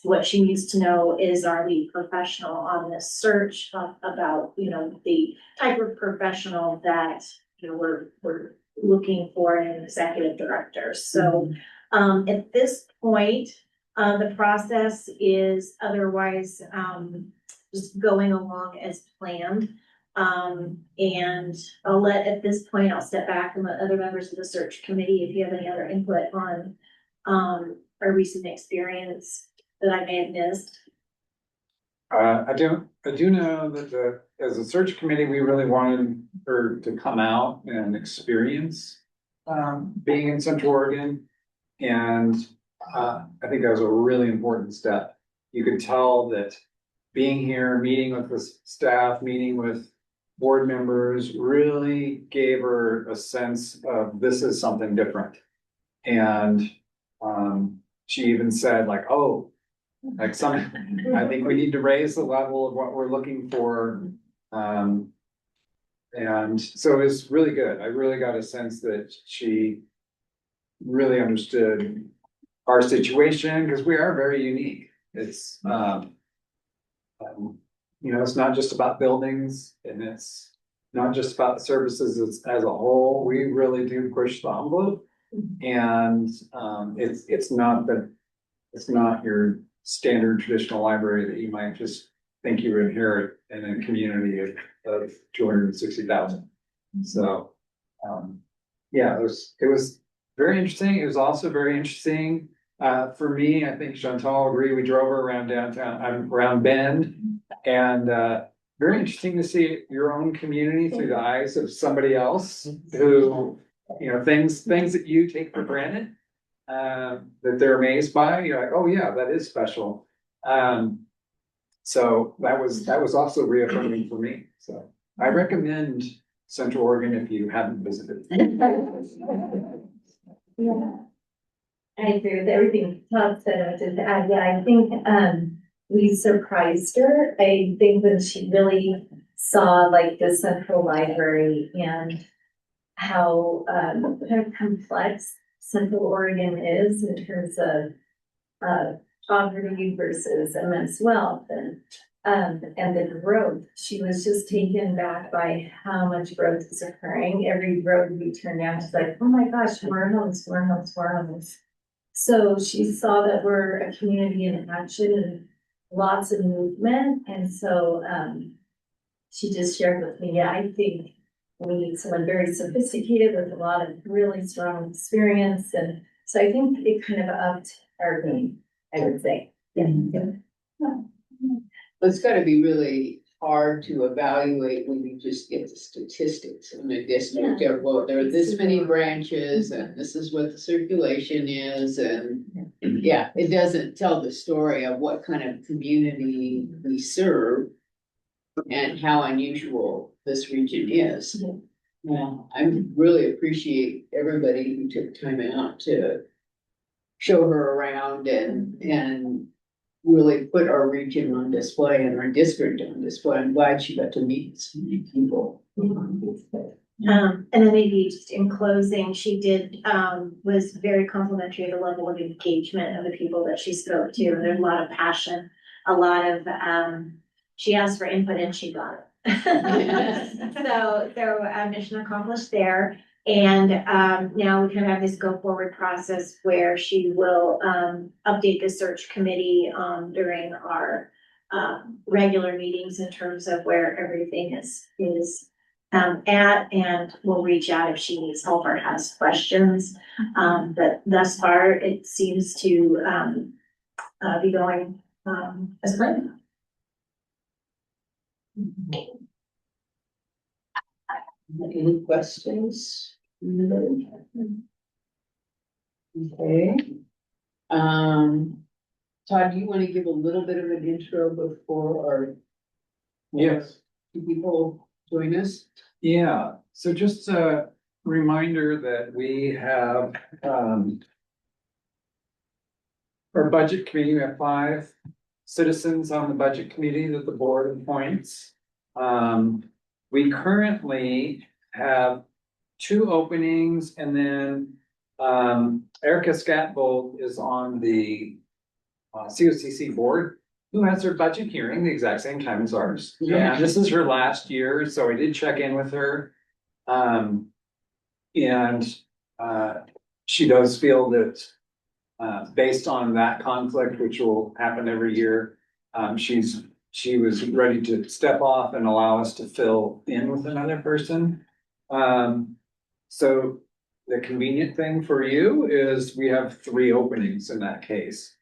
Speaker 9: what she needs to know is our lead professional on this search about, the type of professional that, we're looking for in an executive director. So at this point, the process is otherwise just going along as planned. And at this point, I'll step back and let other members of the search committee, if you have any other input on a recent experience that I may have missed.
Speaker 2: I do know that as a search committee, we really wanted her to come out and experience being in Central Oregon. And I think that was a really important step. You could tell that being here, meeting with the staff, meeting with board members really gave her a sense of this is something different. And she even said like, I think we need to raise the level of what we're looking for. And so it was really good. I really got a sense that she really understood our situation because we are very unique. It's, it's not just about buildings and it's not just about the services as a whole. We really do push the envelope. And it's not your standard traditional library that you might just think you inherit in a community of 260,000. So, it was very interesting. It was also very interesting for me. I think Chantal agreed. We drove her around downtown, around Bend, and very interesting to see your own community through the eyes of somebody else who, things that you take for granted, that they're amazed by. You're like, oh yeah, that is special. So that was also reaffirming for me. So I recommend Central Oregon if you haven't visited.
Speaker 9: Yeah. I agree with everything Todd said. I think we surprised her. I think when she really saw like the central library and how kind of complex Central Oregon is in terms of poverty versus immense wealth and the growth. She was just taken back by how much growth is occurring. Every road we turn down, she's like, oh my gosh, more homes, more homes, more homes. So she saw that we're a community in action and lots of movement. And so she just shared with me, I think We need someone very sophisticated with a lot of really strong experience, and so I think it kind of upped our game, I would say. Yeah.
Speaker 1: It's gotta be really hard to evaluate when you just get the statistics in a district. Well, there are this many branches and this is what the circulation is and yeah, it doesn't tell the story of what kind of community we serve and how unusual this region is. Yeah, I really appreciate everybody who took time out to show her around and really put our region on display and our district on display. I'm glad she got to meet so many people.
Speaker 9: And then maybe just in closing, she did, was very complimentary of the level of engagement of the people that she spoke to. There's a lot of passion, a lot of, she asked for input and she got it. So mission accomplished there. And now we kind of have this go forward process where she will update the search committee during our regular meetings in terms of where everything is at, and we'll reach out if she needs help or has questions. But thus far, it seems to be going as planned.
Speaker 1: Any questions? Okay. Todd, do you want to give a little bit of an intro before our
Speaker 2: Yes.
Speaker 1: people join us?
Speaker 2: Yeah, so just a reminder that we have, our budget committee, we have 5 citizens on the budget committee that the board appoints. We currently have 2 openings, and then Erica Scatbold is on the COCC board, who has her budget hearing the exact same time as ours.
Speaker 1: Yeah.
Speaker 2: And this is her last year, so I did check in with her. She does feel that based on that conflict, which will happen every year, she was ready to step off and allow us to fill in with another person. So the convenient thing for you is we have 3 openings in that case.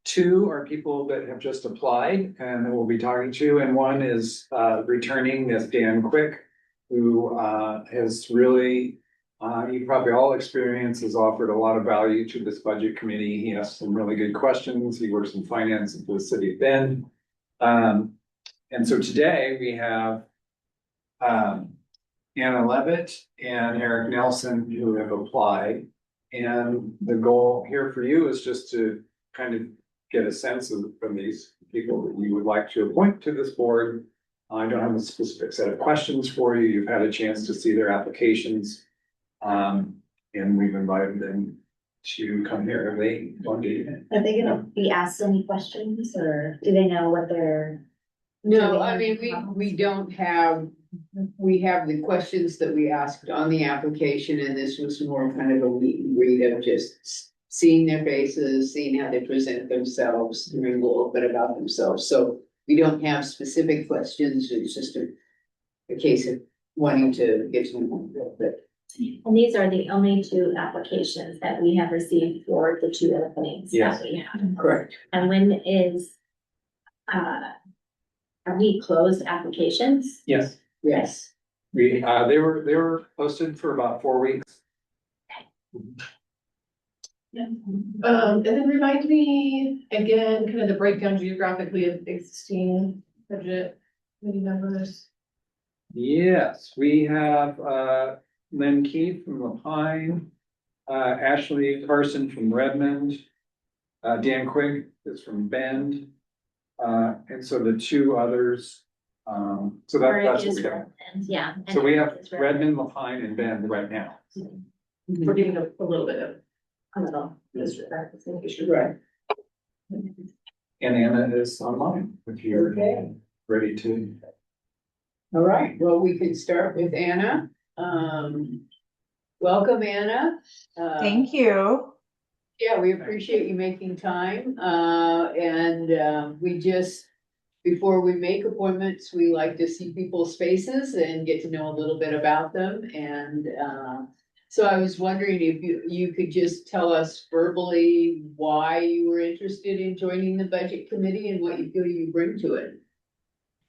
Speaker 2: 2 are people that have just applied and that we'll be talking to, and 1 is returning, is Dan Quick, who has really, you probably all experience, has offered a lot of value to this budget committee. He has some really good questions. He works in finance for the city of Bend. And so today we have Anna Levitt and Eric Nelson who have applied. And the goal here for you is just to kind of get a sense of from these people that you would like to appoint to this board. I don't have a specific set of questions for you. You've had a chance to see their applications. And we've invited them to come here. Are they
Speaker 5: gonna be asked any questions, or do they know what they're?
Speaker 1: No, I mean, we don't have, we have the questions that we asked on the application, and this was more kind of a meet and greet of just seeing their faces, seeing how they present themselves, hearing a little bit about themselves. So we don't have specific questions. It's just a case of wanting to get to know them a little bit.
Speaker 4: And these are the only 2 applications that we have received for the 2 openings
Speaker 2: Yes.
Speaker 4: that we have.
Speaker 1: Correct.
Speaker 4: And when is, are we closed applications?
Speaker 2: Yes.
Speaker 1: Yes.
Speaker 2: We, they were posted for about 4 weeks.
Speaker 7: And then remind me again, kind of the breakdown geographically of existing budget committee members.
Speaker 2: Yes, we have, Lynn Keith from Lapine, Ashley Carson from Redmond, Dan Quigg is from Bend, and so the 2 others, so that's what we have.
Speaker 4: Yeah.
Speaker 2: So we have Redmond, Lapine, and Bend right now.
Speaker 7: We're getting a little bit of.
Speaker 4: A little.
Speaker 1: Right.
Speaker 2: And Anna is online, if you're
Speaker 1: Okay.
Speaker 2: ready to.
Speaker 1: All right, well, we can start with Anna. Welcome, Anna.
Speaker 10: Thank you.
Speaker 1: Yeah, we appreciate you making time, and we just before we make appointments, we like to see people's faces and get to know a little bit about them. And so I was wondering if you could just tell us verbally why you were interested in joining the budget committee and what you feel you bring to it.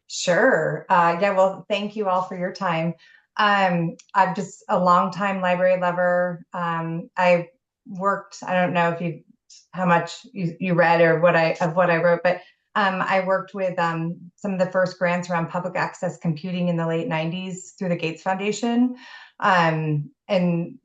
Speaker 10: Sure. Yeah, well, thank you all for your time. I'm just a longtime library lover. I worked, I don't know if you how much you read or what I wrote, but I worked with some of the first grants around public access computing in the late 90s through the Gates Foundation. And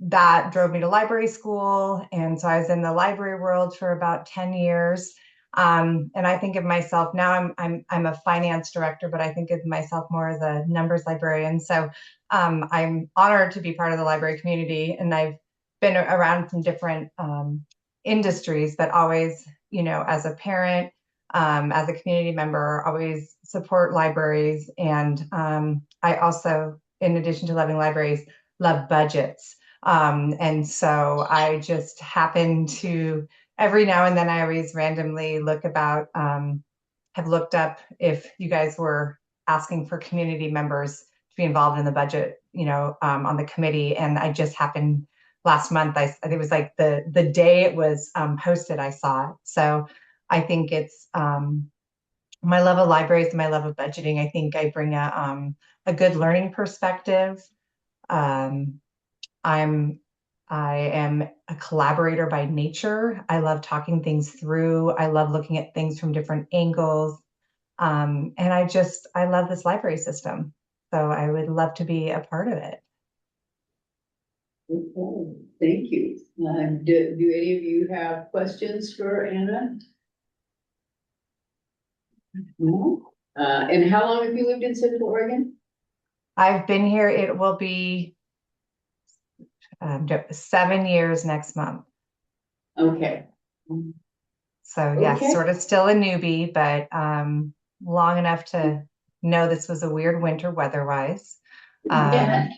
Speaker 10: that drove me to library school. And so I was in the library world for about 10 years. And I think of myself now, I'm a finance director, but I think of myself more as a numbers librarian. So I'm honored to be part of the library community, and I've been around some different industries, but always, as a parent, as a community member, always support libraries. And I also, in addition to loving libraries, love budgets. And so I just happen to every now and then I always randomly have looked up if you guys were asking for community members to be involved in the budget, on the committee. And I just happened last month, it was like the day it was posted, I saw it. So I think it's my love of libraries and my love of budgeting. I think I bring a good learning perspective. I am a collaborator by nature. I love talking things through. I love looking at things from different angles. And I love this library system. So I would love to be a part of it.
Speaker 1: Okay, thank you. Do any of you have questions for Anna? No? And how long have you lived in Central Oregon?
Speaker 10: I've been here, it will be 7 years next month.
Speaker 1: Okay.
Speaker 10: So yes,
Speaker 1: Okay.
Speaker 10: sort of still a newbie, but long enough to know this was a weird winter weather-wise.
Speaker 1: Yeah.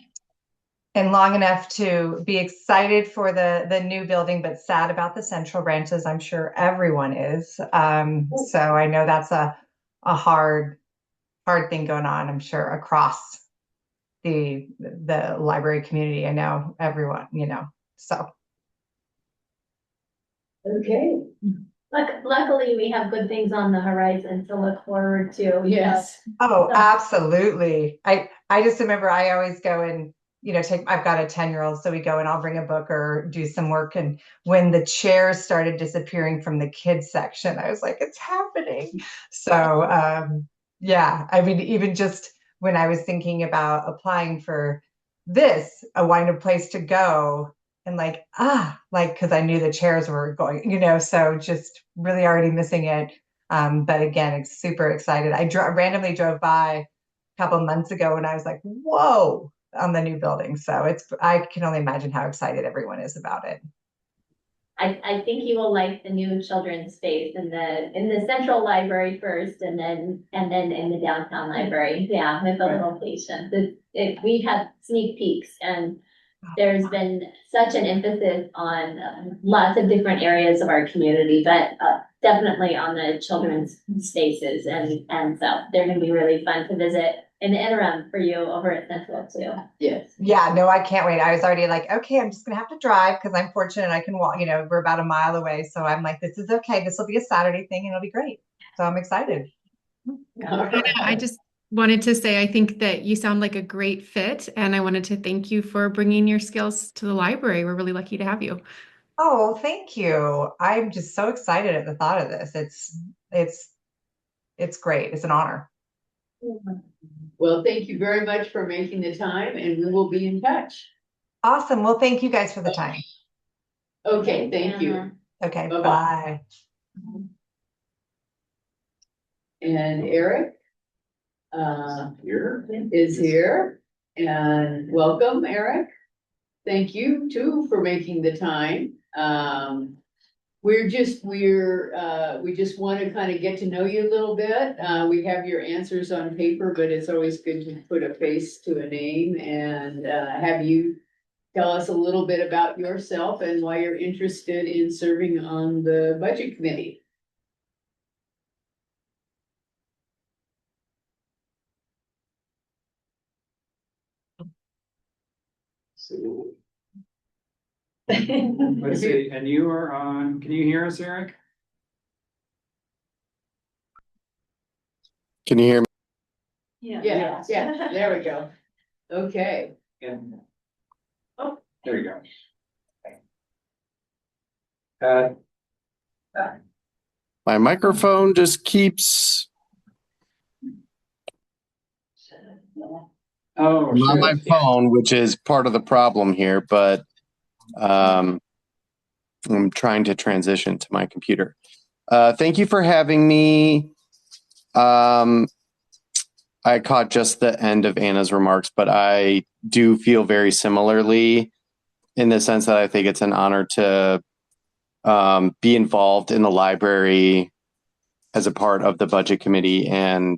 Speaker 10: And long enough to be excited for the new building, but sad about the central branches. I'm sure everyone is. So I know that's a hard thing going on, I'm sure, across the library community. I know everyone, so.
Speaker 1: Okay.
Speaker 4: Luckily, we have good things on the horizon to look forward to.
Speaker 1: Yes.
Speaker 10: Oh, absolutely. I just remember I always go and, I've got a 10-year-old, so we go and I'll bring a book or do some work. And when the chairs started disappearing from the kids section, I was like, it's happening. So, yeah, I mean, even just when I was thinking about applying for this, a wind-up place to go, and because I knew the chairs were going, so just really already missing it. But again, it's super excited. I randomly drove by a couple months ago and I was like, whoa, on the new building. So I can only imagine how excited everyone is about it.
Speaker 4: I think you will like the new children's space in the central library first, and then in the downtown library. Yeah, with a little patience. We've had sneak peeks, and there's been such an emphasis on lots of different areas of our community, but definitely on the children's spaces, and so they're going to be really fun to visit in the interim for you over at Central too.
Speaker 1: Yes.
Speaker 10: Yeah, no, I can't wait. I was already like, okay, I'm just gonna have to drive because I'm fortunate I can walk, we're about a mile away. So I'm like, this is okay. This will be a Saturday thing and it'll be great. So I'm excited.
Speaker 8: I just wanted to say, I think that you sound like a great fit, and I wanted to thank you for bringing your skills to the library. We're really lucky to have you.
Speaker 10: Oh, thank you. I'm just so excited at the thought of this. It's great. It's an honor.
Speaker 1: Well, thank you very much for making the time, and we will be in touch.
Speaker 10: Awesome. Well, thank you guys for the time.
Speaker 1: Okay, thank you.
Speaker 10: Okay,
Speaker 1: Bye-bye.
Speaker 10: bye.
Speaker 1: And Eric is here, and welcome, Eric. Thank you too for making the time. We just want to kind of get to know you a little bit. We have your answers on paper, but it's always good to put a face to a name and have you tell us a little bit about yourself and why you're interested in serving on the budget committee.
Speaker 2: Let's see, and you are on, can you hear us, Eric?
Speaker 11: Can you hear me?
Speaker 1: Yeah, there we go. Okay.
Speaker 2: And, oh, there you go. Uh,
Speaker 11: My microphone just keeps
Speaker 2: oh,
Speaker 11: I'm on my
Speaker 2: shit.
Speaker 11: phone, which is part of the problem here, but I'm trying to transition to my computer. Thank you for having me. I caught just the end of Anna's remarks, but I do feel very similarly in the sense that I think it's an honor to be involved in the library as a part of the budget committee and,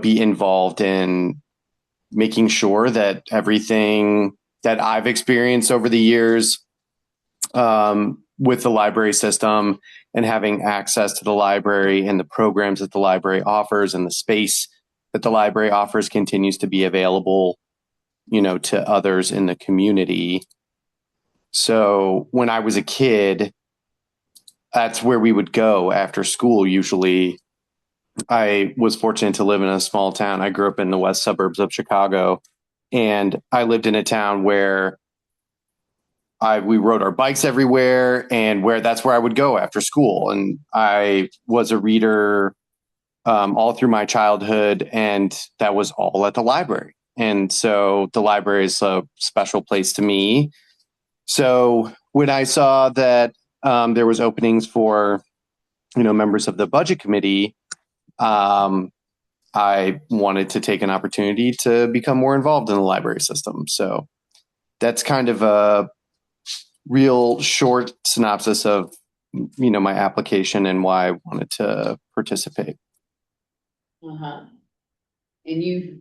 Speaker 11: be involved in making sure that everything that I've experienced over the years with the library system and having access to the library and the programs that the library offers and the space that the library offers continues to be available, to others in the community. So when I was a kid, that's where we would go after school. Usually I was fortunate to live in a small town. I grew up in the west suburbs of Chicago, and I lived in a town where we rode our bikes everywhere, and that's where I would go after school. And I was a reader all through my childhood, and that was all at the library. And so the library is a special place to me. So when I saw that there was openings for, members of the budget committee, I wanted to take an opportunity to become more involved in the library system. So that's kind of a real short synopsis of, my application and why I wanted to participate.
Speaker 1: Uh-huh. And you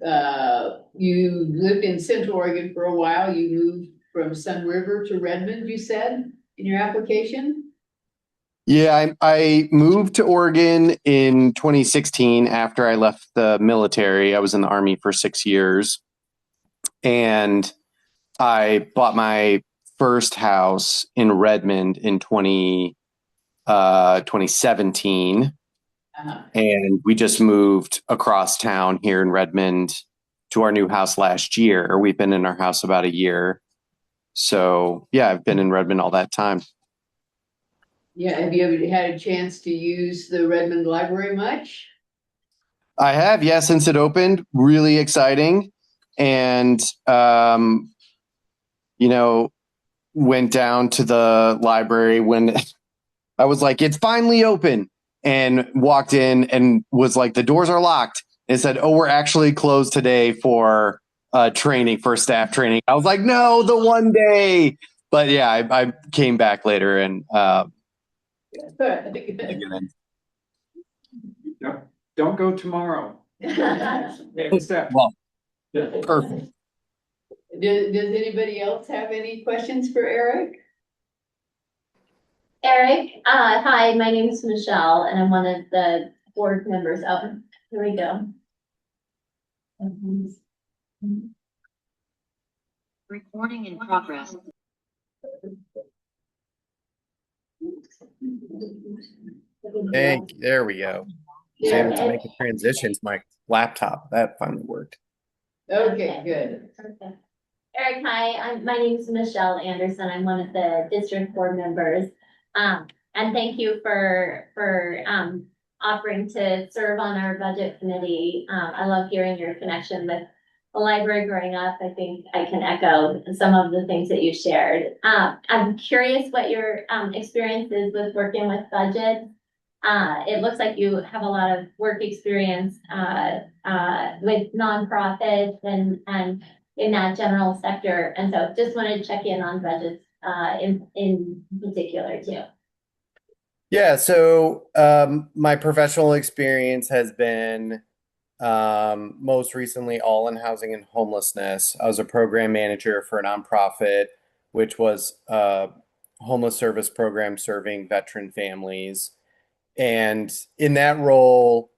Speaker 1: lived in Central Oregon for a while. You moved from Sun River to Redmond, you said, in your application?
Speaker 11: Yeah, I moved to Oregon in 2016 after I left the military. I was in the Army for 6 years. And I bought my first house in Redmond in 2017.
Speaker 1: Uh-huh.
Speaker 11: And we just moved across town here in Redmond to our new house last year. We've been in our house about a year. So yeah, I've been in Redmond all that time.
Speaker 1: Yeah, have you ever had a chance to use the Redmond Library much?
Speaker 11: I have, yeah, since it opened. Really exciting. And, went down to the library when I was like, it's finally open, and walked in and was like, the doors are locked. And said, oh, we're actually closed today for training, for staff training. I was like, no, the one day. But yeah, I came back later and
Speaker 2: Don't go tomorrow.
Speaker 11: well, perfect.
Speaker 1: Does anybody else have any questions for Eric?
Speaker 4: Eric, hi, my name is Michelle, and I'm one of the board members. Oh, here we go.
Speaker 12: Recording in progress.
Speaker 11: There we go. I was able to make a transition to my laptop. That finally worked.
Speaker 1: Okay, good.
Speaker 4: Perfect. Eric, hi, my name is Michelle Anderson. I'm one of the district board members. And thank you for offering to serve on our budget committee. I love hearing your connection with the library growing up. I think I can echo some of the things that you shared. I'm curious what your experience is with working with budgets. It looks like you have a lot of work experience with nonprofits and in that general sector. And so just wanted to check in on budgets in particular too.
Speaker 11: Yeah, so my professional experience has been most recently all in housing and homelessness. I was a program manager for a nonprofit, which was a homeless service program serving veteran families. And in that role,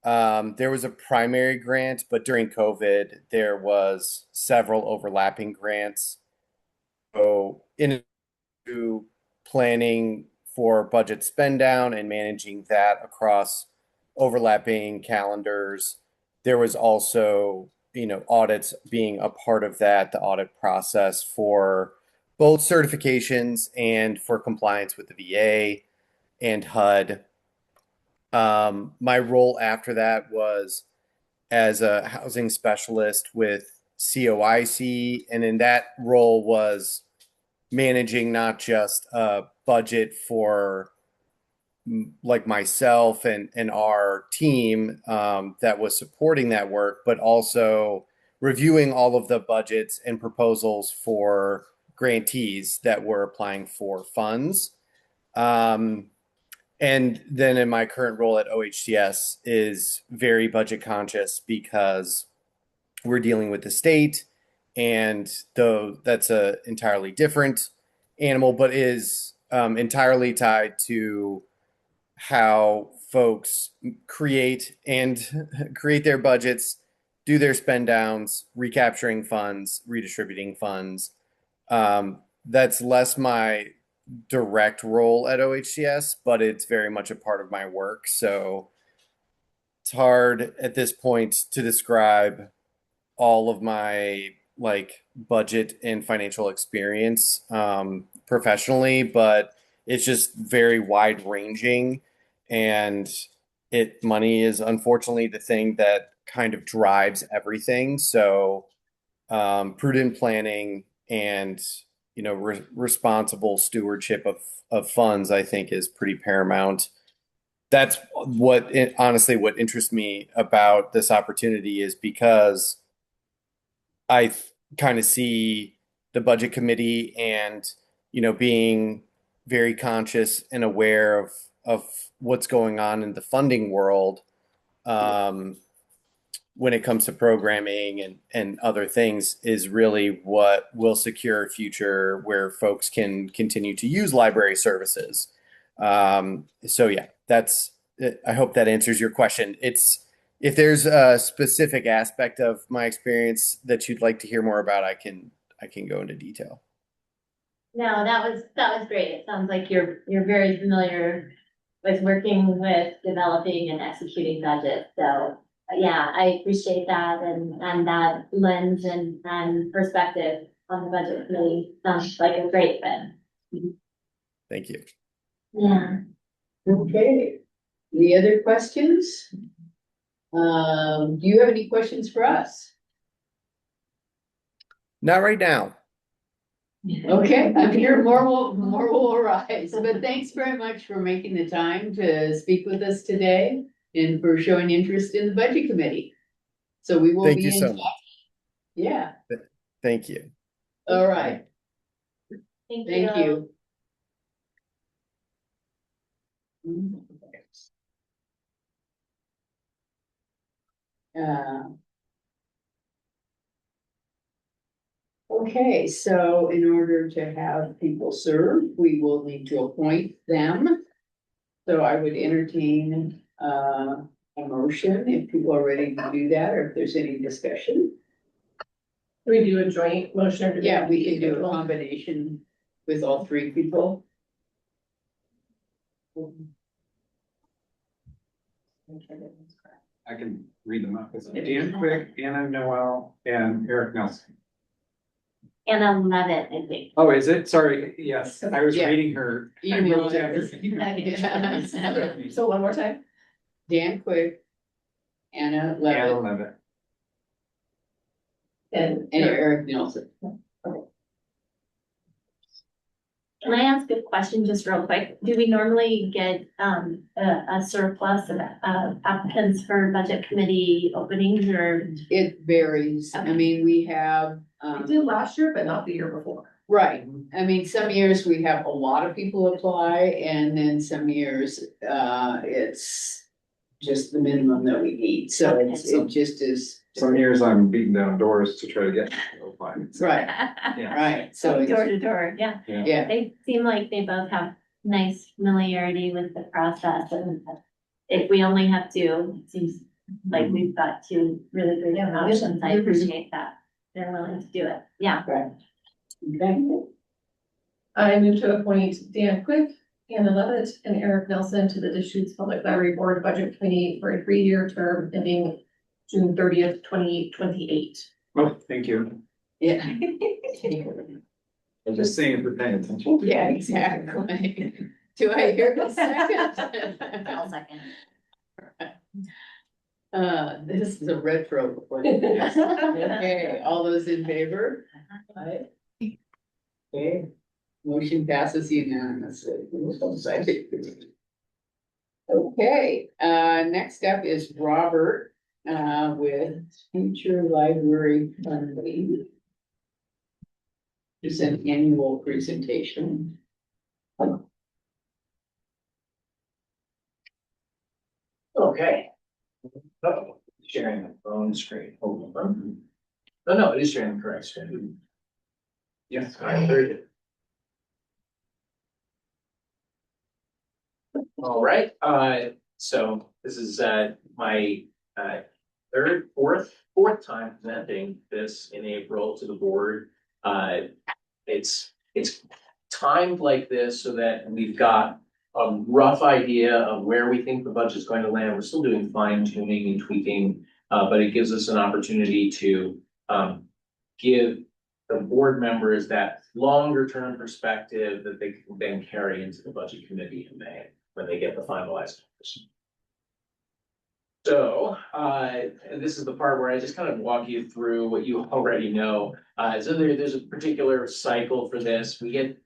Speaker 11: There was a primary grant, but during COVID, there was several overlapping grants. So in to planning for budget spend down and managing that across overlapping calendars, there was also, audits being a part of that, the audit process for both certifications and for compliance with the VA and HUD. My role after that was as a housing specialist with COIC, and in that role was managing not just a budget for like myself and our team that was supporting that work, but also reviewing all of the budgets and proposals for grantees that were applying for funds. And then in my current role at OHCS is very budget conscious because we're dealing with the state, and though that's a entirely different animal, but is entirely tied to how folks create their budgets, do their spend downs, recapturing funds, redistributing funds. That's less my direct role at OHCS, but it's very much a part of my work. So it's hard at this point to describe all of my budget and financial experience professionally, but it's just very wide ranging, and money is unfortunately the thing that kind of drives everything. So prudent planning and responsible stewardship of funds, I think, is pretty paramount. That's what interests me about this opportunity, is because I kind of see the budget committee and, being very conscious and aware of what's going on in the funding world when it comes to programming and other things, is really what will secure a future where folks can continue to use library services. So yeah, I hope that answers your question. If there's a specific aspect of my experience that you'd like to hear more about, I can go into detail.
Speaker 4: No, that was great. It sounds like you're very familiar with working with developing and executing budgets. So yeah, I appreciate that, and that lens and perspective on the budget committee sounds like a great fit.
Speaker 11: Thank you.
Speaker 4: Yeah.
Speaker 1: Okay. Any other questions? Do you have any questions for us?
Speaker 11: Not right now.
Speaker 1: Okay, I'm sure more will arise, but thanks very much for making the time to speak with us today and for showing interest in the budget committee. So we will be in touch. Yeah.
Speaker 11: Thank you.
Speaker 1: All right.
Speaker 4: Thank
Speaker 1: you. Okay, so in order to have people serve, we will need to appoint them. So I would entertain a motion if people are ready to do that, or if there's any discussion.
Speaker 7: Do we do a joint motion? Or
Speaker 1: Yeah, we can do a combination with all three people.
Speaker 2: I can read them up. It's Dan Quick, Anna Noel, and Eric Nelson.
Speaker 4: And I love it, I think.
Speaker 2: Oh, is it? Sorry. Yes, I was
Speaker 1: Yeah.
Speaker 2: reading her.
Speaker 1: Email.
Speaker 7: So one more time.
Speaker 1: Dan Quick, Anna
Speaker 2: Anna
Speaker 1: Levitt,
Speaker 2: Levitt.
Speaker 7: And
Speaker 1: Eric Nelson.
Speaker 4: Can I ask a question just real quick? Do we normally get a surplus of applicants for budget committee openings, or?
Speaker 1: It varies. I
Speaker 4: Okay.
Speaker 1: mean, we have,
Speaker 7: we did last year, but not the year before.
Speaker 1: right. I mean, some years we have a lot of people apply, and then some years, it's just the minimum that we need. So
Speaker 4: Okay.
Speaker 1: it just is.
Speaker 2: Some years I'm beating down doors to try to get appointments.
Speaker 1: Right,
Speaker 2: Yeah.
Speaker 1: right. So
Speaker 4: Door
Speaker 1: it's,
Speaker 4: to door, yeah.
Speaker 1: yeah,
Speaker 4: They seem like they both have nice familiarity with the process, and if we only have two, it seems Like, we've got two really great options. I appreciate that. They're willing to do it. Yeah.
Speaker 1: Right. Okay.
Speaker 7: I move to appoint Dan Quick, Anna Levitt, and Eric Nelson to the Deschutes Public Library Board Budget Committee for a 3-year term ending June 30th, 2028.
Speaker 2: Oh, thank you.
Speaker 1: Yeah.
Speaker 2: I'm just saying for paying attention.
Speaker 1: Yeah, exactly. Do I hear a second?
Speaker 5: I'll second.
Speaker 1: This is a retro. Okay, all those in favor? Aye. Okay, motion passes unanimously. Okay, next up is Robert, with future library funding. Just an annual presentation.
Speaker 13: Okay. Oh, sharing the phone screen. Hold on. Oh, no, it is sharing the correct screen. Yes, I heard it. All right, so this is my fourth time presenting this in April to the board. It's timed like this so that we've got a rough idea of where we think the budget is going to land. We're still doing fine tuning and tweaking, but it gives us an opportunity to give the board members that longer term perspective that they can then carry into the budget committee in May when they get the finalized numbers. So, this is the part where I just kind of walk you through what you already know. So there's a particular cycle for this. We get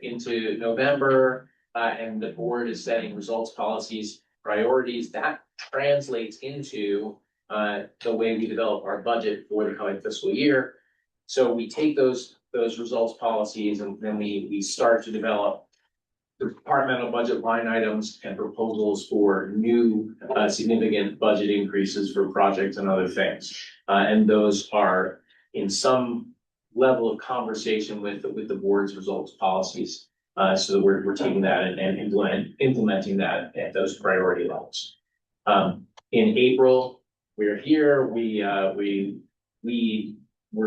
Speaker 13: into November, and the board is setting results, policies, priorities. That translates into the way we develop our budget for the coming fiscal year. So we take those results policies and then we start to develop the departmental budget line items and proposals for new significant budget increases for projects and other things. And those are in some level of conversation with the board's results policies. So that we're taking that and implementing that at those priority levels. In April, we're here, we're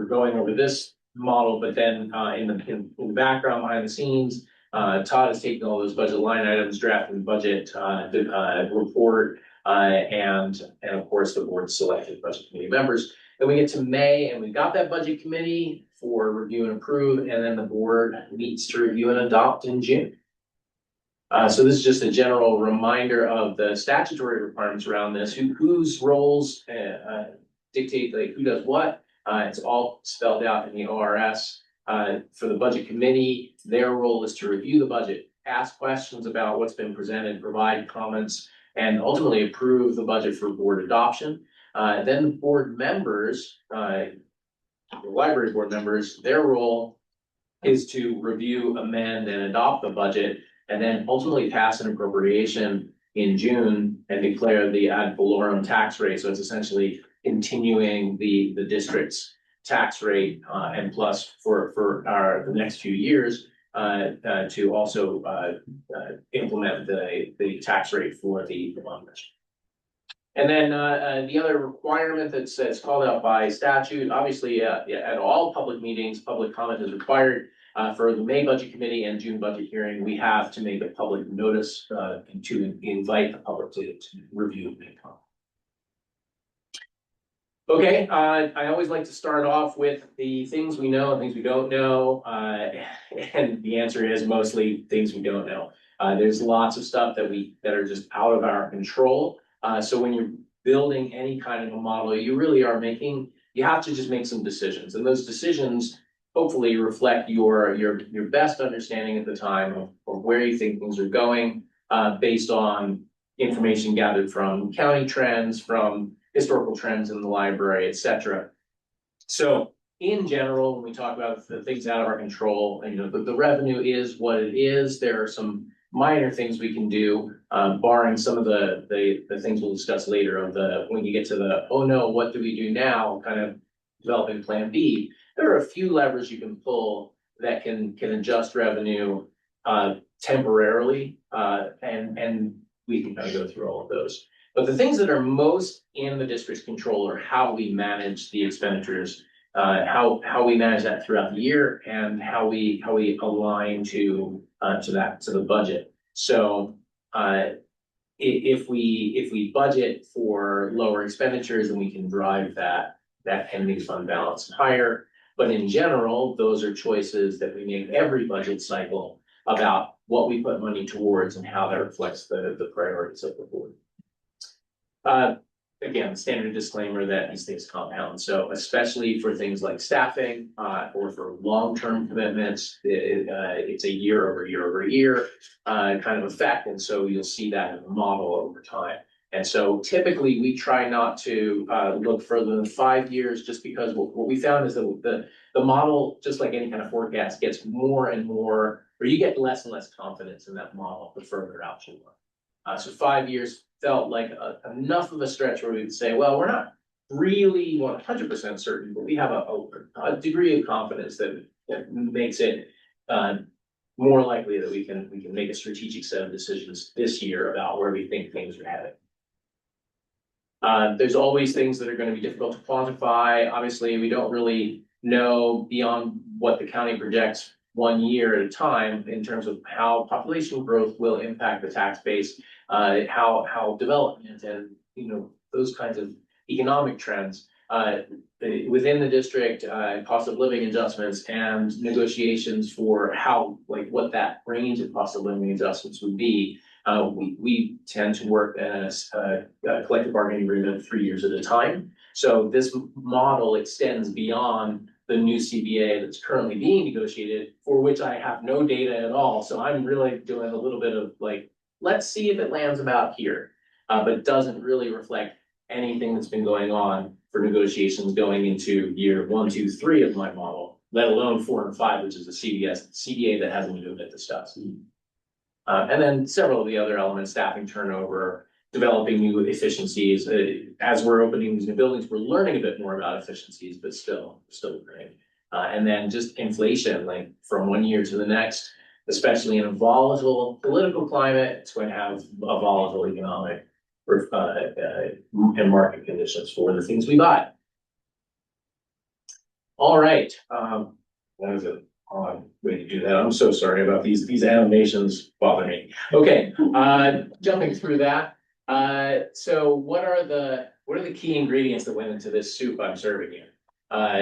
Speaker 13: going over this model, but then in the background behind the scenes, Todd has taken all those budget line items, drafting the budget report, and of course the board selected budget committee members. Then we get to May and we got that budget committee for review and approve, and then the board meets to review and adopt in June. So this is just a general reminder of the statutory requirements around this, whose roles dictate like who does what. It's all spelled out in the ORS. For the budget committee, their role is to review the budget, ask questions about what's been presented, provide comments, and ultimately approve the budget for board adoption. Then the board members, the library board members, their role is to review, amend, and adopt the budget, and then ultimately pass an appropriation in June and declare the ad valorem tax rate. So it's essentially continuing the district's tax rate and plus for the next few years to also implement the tax rate for the bond measure. And then the other requirement that's called out by statute, obviously at all public meetings, public comment is required. For the May budget committee and June budget hearing, we have to make a public notice to invite the public to review and make comment. Okay, I always like to start off with the things we know and things we don't know. And the answer is mostly things we don't know. There's lots of stuff that are just out of our control. So when you're building any kind of a model, you really are you have to just make some decisions. And those decisions hopefully reflect your best understanding at the time of where you think things are going, based on information gathered from county trends, from historical trends in the library, etc. So in general, when we talk about the things out of our control, the revenue is what it is. There are some minor things we can do, barring some of the things we'll discuss later when you get to the, oh no, what do we do now, kind of developing plan B. There are a few levers you can pull that can adjust revenue temporarily, and we can kind of go through all of those. But the things that are most in the district's control are how we manage the expenditures, how we manage that throughout the year, and how we align to the budget. So if we budget for lower expenditures, then we can drive that ending fund balance higher. But in general, those are choices that we make every budget cycle about what we put money towards and how that reflects the priorities of the board. Again, standard disclaimer that these things compound. So especially for things like staffing, or for long-term commitments, it's a year over year over year kind of effect. And so you'll see that in the model over time. And so typically we try not to look further than 5 years, just because what we found is that the model, just like any kind of forecast, gets more and more, or you get less and less confidence in that model the further out you look. So 5 years felt like enough of a stretch where we could say, well, we're not really 100% certain, but we have a degree of confidence that makes it more likely that we can make a strategic set of decisions this year about where we think things are headed. There's always things that are going to be difficult to quantify. Obviously, we don't really know beyond what the county projects 1 year at a time in terms of how population growth will impact the tax base, how development and those kinds of economic trends within the district, cost of living adjustments and negotiations for what that range of cost of living adjustments would be. We tend to work as a collective bargaining agreement 3 years at a time. So this model extends beyond the new CBA that's currently being negotiated, for which I have no data at all. So I'm really doing a little bit of let's see if it lands about here, but it doesn't really reflect anything that's been going on for negotiations going into year 1, 2, 3 of my model, let alone 4 and 5, which is the CBA that hasn't even been discussed. And then several of the other elements, staffing turnover, developing new efficiencies. As we're opening these new buildings, we're learning a bit more about efficiencies, but still great. And then just inflation, from 1 year to the next, especially in a volatile political climate, it's going to have a volatile economic and market conditions for the things we buy. All right, that was an odd way to do that. I'm so sorry about these animations bother me. Okay, jumping through that. So what are the key ingredients that went into this soup I'm serving you?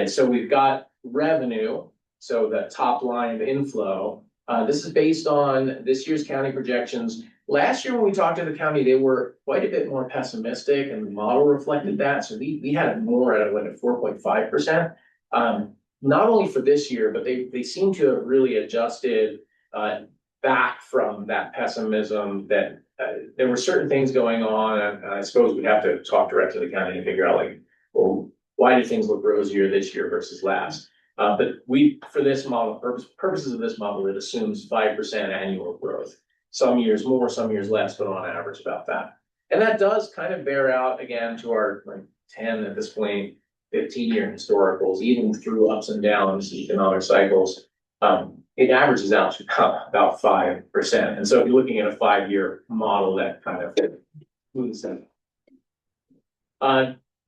Speaker 13: So we've got revenue, so the top line of inflow. This is based on this year's county projections. Last year when we talked to the county, they were quite a bit more pessimistic, and the model reflected that. So we had it more at 4.5%. Not only for this year, but they seem to have really adjusted back from that pessimism that there were certain things going on. And I suppose we'd have to talk directly to the county and figure out well, why do things look rosier this year versus last? But for this model, purposes of this model, it assumes 5% annual growth. Some years more, some years less, but on average about that. And that does kind of bear out again to our 10 at this point, 15-year historicals, even through ups and downs, economic cycles. It averages out to about 5%. And so if you're looking at a 5-year model, that kind of moves in.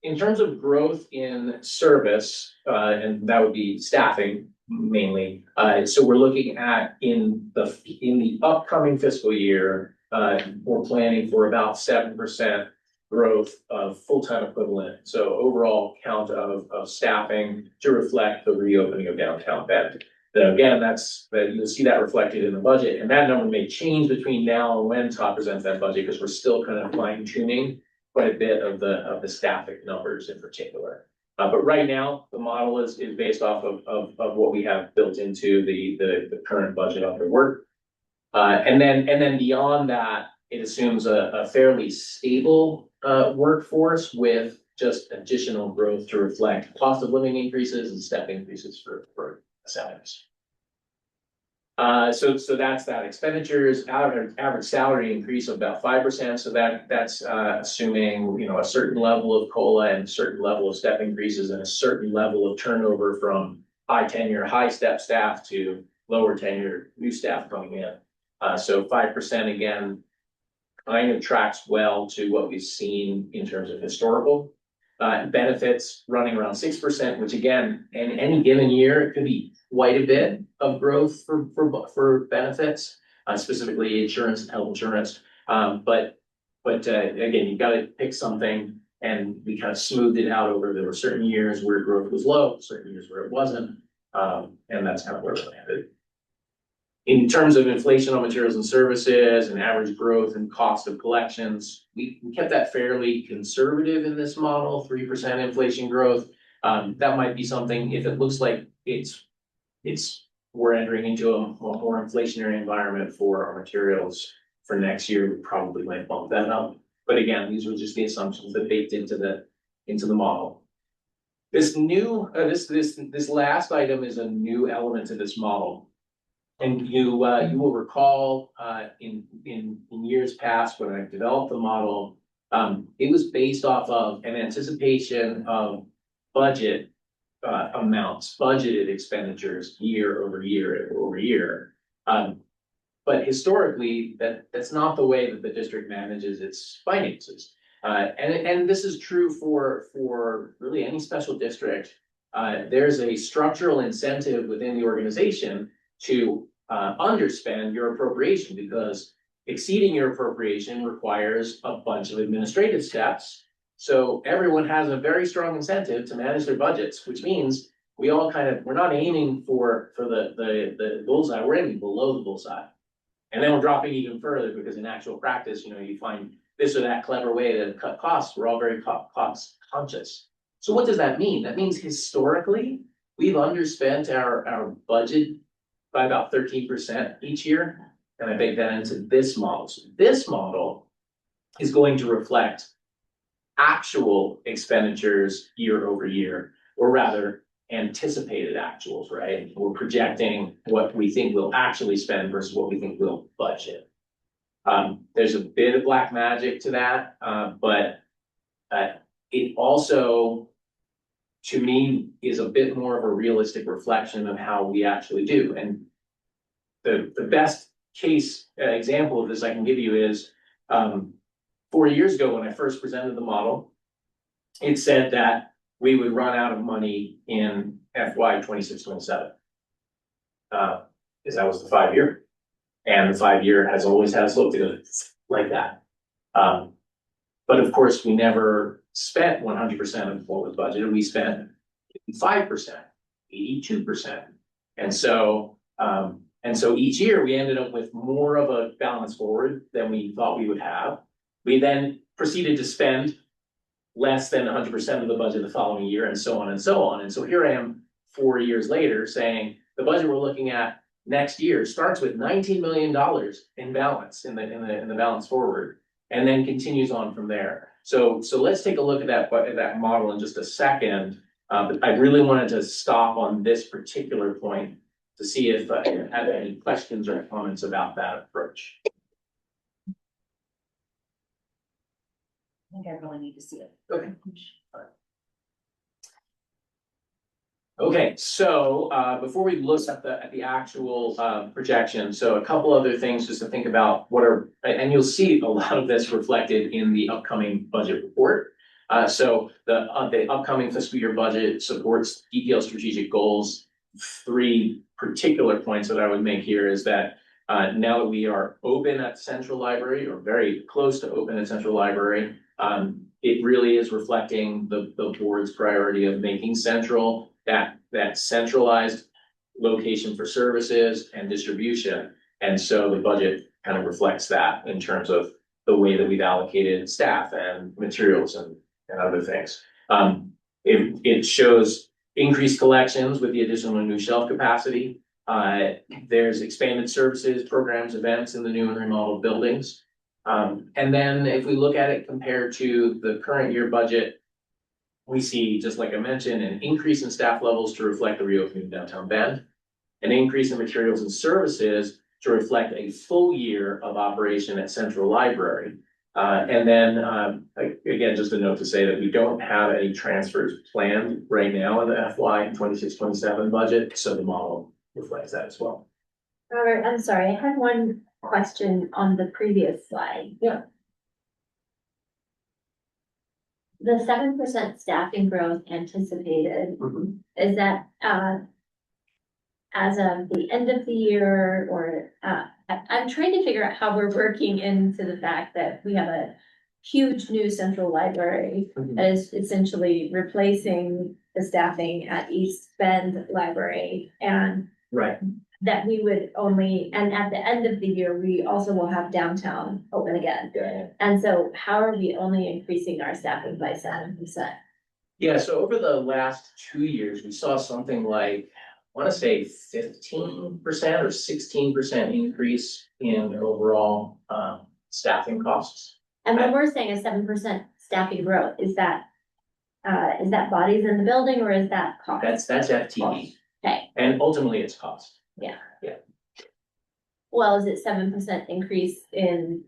Speaker 13: In terms of growth in service, and that would be staffing mainly. So we're looking at in the upcoming fiscal year, we're planning for about 7% growth of full-time equivalent. So overall count of staffing to reflect the reopening of downtown Bend. Again, you'll see that reflected in the budget, and that number may change between now and when Todd presents that budget, because we're still kind of fine tuning quite a bit of the staffing numbers in particular. But right now, the model is based off of what we have built into the current budget under work. And then beyond that, it assumes a fairly stable workforce with just additional growth to reflect cost of living increases and step increases for salaries. So that's that. Expenditures, average salary increase of about 5%. So that's assuming a certain level of COLA and a certain level of step increases and a certain level of turnover from high tenure, high step staff to lower tenure new staff coming in. So 5% again, kind of tracks well to what we've seen in terms of historical. Benefits running around 6%, which again, in any given year, it could be quite a bit of growth for benefits, specifically insurance and health insurance. But again, you've got to pick something, and we kind of smoothed it out over, there were certain years where growth was low, certain years where it wasn't. And that's kind of where we landed. In terms of inflation on materials and services and average growth and cost of collections, we kept that fairly conservative in this model, 3% inflation growth. That might be something, if it looks like we're entering into a more inflationary environment for our materials for next year, we probably might bump that up. But again, these were just the assumptions that baked into the model. This new, this last item is a new element to this model. And you will recall in years past when I developed the model, it was based off of an anticipation of budget amounts, budgeted expenditures year over year over year. But historically, that's not the way that the district manages its finances. And this is true for really any special district. There's a structural incentive within the organization to underspend your appropriation, because exceeding your appropriation requires a bunch of administrative steps. So everyone has a very strong incentive to manage their budgets, which means we all we're not aiming for the bullseye, we're aiming below the bullseye. And then we're dropping even further, because in actual practice, you find this or that clever way to cut costs. We're all very cost conscious. So what does that mean? That means historically, we've underspent our budget by about 13% each year. And I bake that into this model. So this model is going to reflect actual expenditures year over year, or rather anticipated actuals, right? We're projecting what we think we'll actually spend versus what we think we'll budget. There's a bit of black magic to that, but it also, to me, is a bit more of a realistic reflection of how we actually do. And the best case example of this I can give you is 4 years ago when I first presented the model, it said that we would run out of money in FY 26-27. Because that was the 5-year. And the 5-year has always had us looked at it like that. But of course, we never spent 100% of what was budgeted. We spent 5%, 82%. And so each year we ended up with more of a balance forward than we thought we would have. We then proceeded to spend less than 100% of the budget the following year, and so on and so on. And so here I am 4 years later saying the budget we're looking at next year starts with $19 million in balance in the balance forward, and then continues on from there. So let's take a look at that model in just a second. But I really wanted to stop on this particular point to see if I have any questions or comments about that approach.
Speaker 5: I think I really need to see it.
Speaker 13: Okay. Okay, so before we look at the actual projection, so a couple other things just to think about and you'll see a lot of this reflected in the upcoming budget report. So the upcoming fiscal year budget supports DPL strategic goals. 3 particular points that I would make here is that now that we are open at Central Library, or very close to open at Central Library, it really is reflecting the board's priority of making Central that centralized location for services and distribution. And so the budget kind of reflects that in terms of the way that we've allocated staff and materials and other things. It shows increased collections with the additional new shelf capacity. There's expanded services, programs, events in the new and remodeled buildings. And then if we look at it compared to the current year budget, we see, just like I mentioned, an increase in staff levels to reflect the reopening of downtown Bend, an increase in materials and services to reflect a full year of operation at Central Library. And then, again, just a note to say that we don't have any transfers planned right now in the FY 26-27 budget, so the model reflects that as well.
Speaker 4: Robert, I'm sorry, I had one question on the previous slide.
Speaker 13: Yeah.
Speaker 4: The 7% staffing growth anticipated, is that, as of the end of the year, or, I'm trying to figure out how we're working into the fact that we have a huge new central library that is essentially replacing the staffing at East Bend Library, and
Speaker 13: Right.
Speaker 4: that we would only, and at the end of the year, we also will have downtown open again. And so how are we only increasing our staffing by 7%?
Speaker 13: Yeah, so over the last 2 years, we saw something like, I want to say 15% or 16% increase in overall staffing costs.
Speaker 4: And when we're saying a 7% staffing growth, is that bodies in the building, or is that cost?
Speaker 13: That's FTE.
Speaker 4: Okay,
Speaker 13: And ultimately it's cost.
Speaker 4: well, is it 7% increase in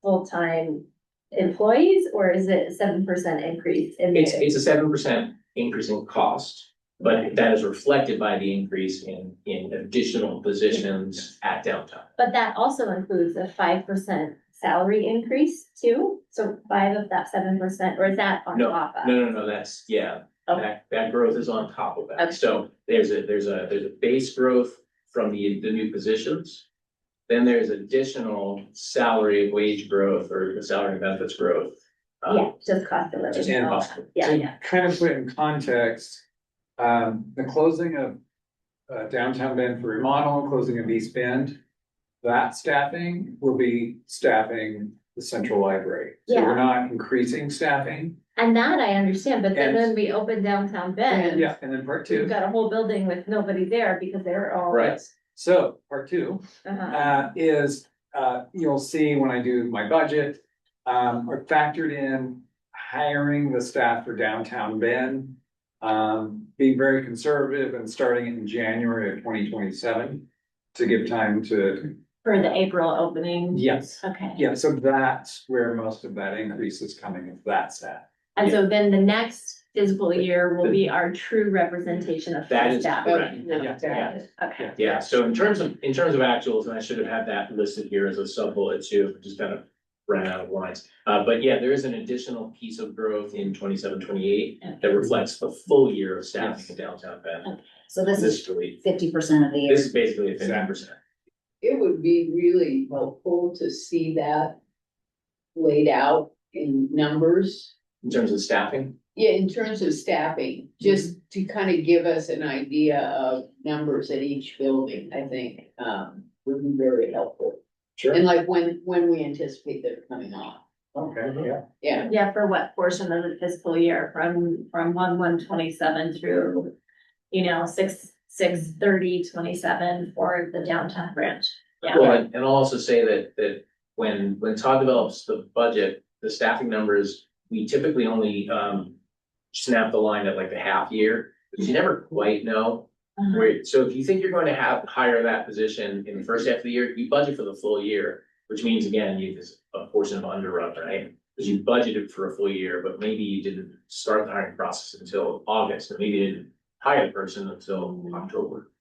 Speaker 4: full-time employees, or is it a 7% increase in?
Speaker 13: It's a 7% increase in cost, but that is reflected by the increase in additional positions at downtown.
Speaker 4: But that also includes a 5% salary increase too? So 5 of that 7%, or is that on
Speaker 13: No,
Speaker 4: top of?
Speaker 13: No, that's, yeah,
Speaker 4: Okay.
Speaker 13: that growth is on top of that.
Speaker 4: Okay.
Speaker 13: So there's a base growth from the new positions. Then there's additional salary wage growth, or the salary and benefits growth.
Speaker 4: Yeah, just cost of living.
Speaker 13: Just
Speaker 4: and all
Speaker 13: cost.
Speaker 4: that. Yeah,
Speaker 2: To
Speaker 4: yeah.
Speaker 2: kind of put it in context, the closing of downtown Bend for remodel, closing of East Bend, that staffing will be staffing the central library. So
Speaker 4: Yeah.
Speaker 2: we're not increasing staffing.
Speaker 4: And that I understand, but then
Speaker 2: And-
Speaker 4: when we open downtown Bend,
Speaker 2: Yeah, and then part
Speaker 4: we've
Speaker 2: two.
Speaker 4: got a whole building with nobody there because they're all.
Speaker 13: Right.
Speaker 2: So part two
Speaker 4: Uh-huh.
Speaker 2: is, you'll see when I do my budget, are factored in hiring the staff for downtown Bend. Being very conservative and starting in January of 2027 to give time to,
Speaker 4: For the April opening.
Speaker 2: yes.
Speaker 4: Okay.
Speaker 2: Yeah, so that's where most of that increase is coming with that staff.
Speaker 4: And so then the next fiscal year will be our true representation of
Speaker 13: That
Speaker 4: full
Speaker 13: is
Speaker 4: staff.
Speaker 13: correct.
Speaker 2: Yeah.
Speaker 4: Okay.
Speaker 13: Yeah, so in terms of actuals, and I should have had that listed here as a sub bullet too, just kind of ran out of lines. But yeah, there is an additional piece of growth in 27-28 that reflects the full year of staffing in downtown Bend.
Speaker 5: So this is
Speaker 13: This really,
Speaker 5: 50% of the year.
Speaker 13: this is basically a 50%.
Speaker 1: It would be really helpful to see that laid out in numbers.
Speaker 13: In terms of staffing,
Speaker 1: Yeah, in terms of staffing, just to kind of give us an idea of numbers at each building, I think, would be very helpful.
Speaker 2: Sure.
Speaker 1: And like when we anticipate they're coming off.
Speaker 2: Okay, yeah.
Speaker 1: Yeah,
Speaker 4: Yeah, for what portion of the fiscal year, from 1/1/27 through, 6/30/27 for the downtown branch. Yeah.
Speaker 13: well, and I'll also say that when Todd develops the budget, the staffing numbers, we typically only snap the line at like the half year, because you never quite know.
Speaker 4: Uh-huh.
Speaker 13: Where, so if you think you're going to hire that position in the first half of the year, you budget for the full year, which means again, there's a portion of underrun, right? Because you budgeted for a full year, but maybe you didn't start the hiring process until August, or maybe you didn't hire the person until October.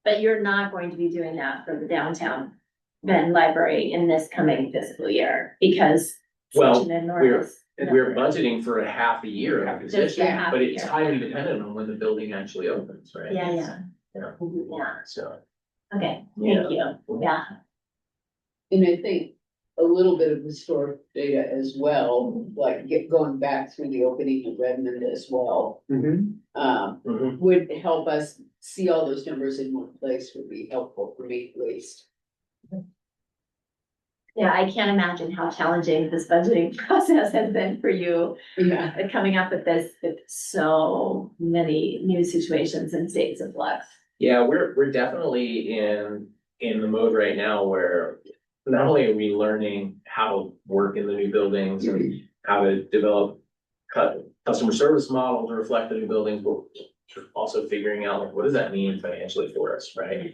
Speaker 4: But you're not going to be doing that for the downtown Bend Library in this coming fiscal year, because
Speaker 13: Well,
Speaker 4: such an enormous.
Speaker 13: We're budgeting for a half a year of
Speaker 4: Just a
Speaker 13: position,
Speaker 4: half
Speaker 13: but
Speaker 4: a
Speaker 13: it's
Speaker 4: year.
Speaker 13: highly dependent on when the building actually opens, right?
Speaker 4: Yeah,
Speaker 13: Yeah. So,
Speaker 4: okay,
Speaker 13: Yeah.
Speaker 4: thank you, yeah.
Speaker 1: and I think a little bit of historic data as well, like going back through the opening of Redmond as well.
Speaker 13: mhm.
Speaker 1: Would help us see all those numbers in one place, would be helpful for me at least.
Speaker 4: Yeah, I can't imagine how challenging this budgeting process has been for you,
Speaker 1: Yeah.
Speaker 4: coming up with this, with so many new situations and states of flux.
Speaker 13: Yeah, we're definitely in the mode right now where not only are we learning how to work in the new buildings and how to develop customer service model to reflect the new buildings, but we're also figuring out like, what does that mean financially for us, right?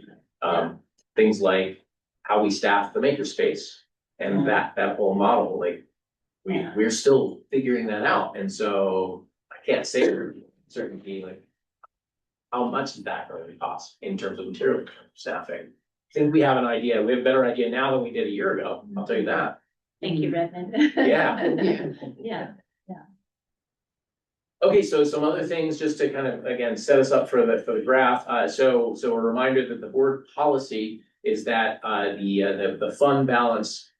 Speaker 13: Things like how we staff the makerspace and that whole model, like we're still figuring that out. And so I can't say with certainty like how much is that going to cost in terms of material staffing. I think we have an idea. We have a better idea now than we did a year ago. I'll tell you that.
Speaker 4: Thank you, Redmond.
Speaker 13: Yeah.
Speaker 1: Yeah.
Speaker 4: Yeah,
Speaker 13: Okay, so some other things just to kind of, again, set us up for the graph. So a reminder that the board policy is that the fund balance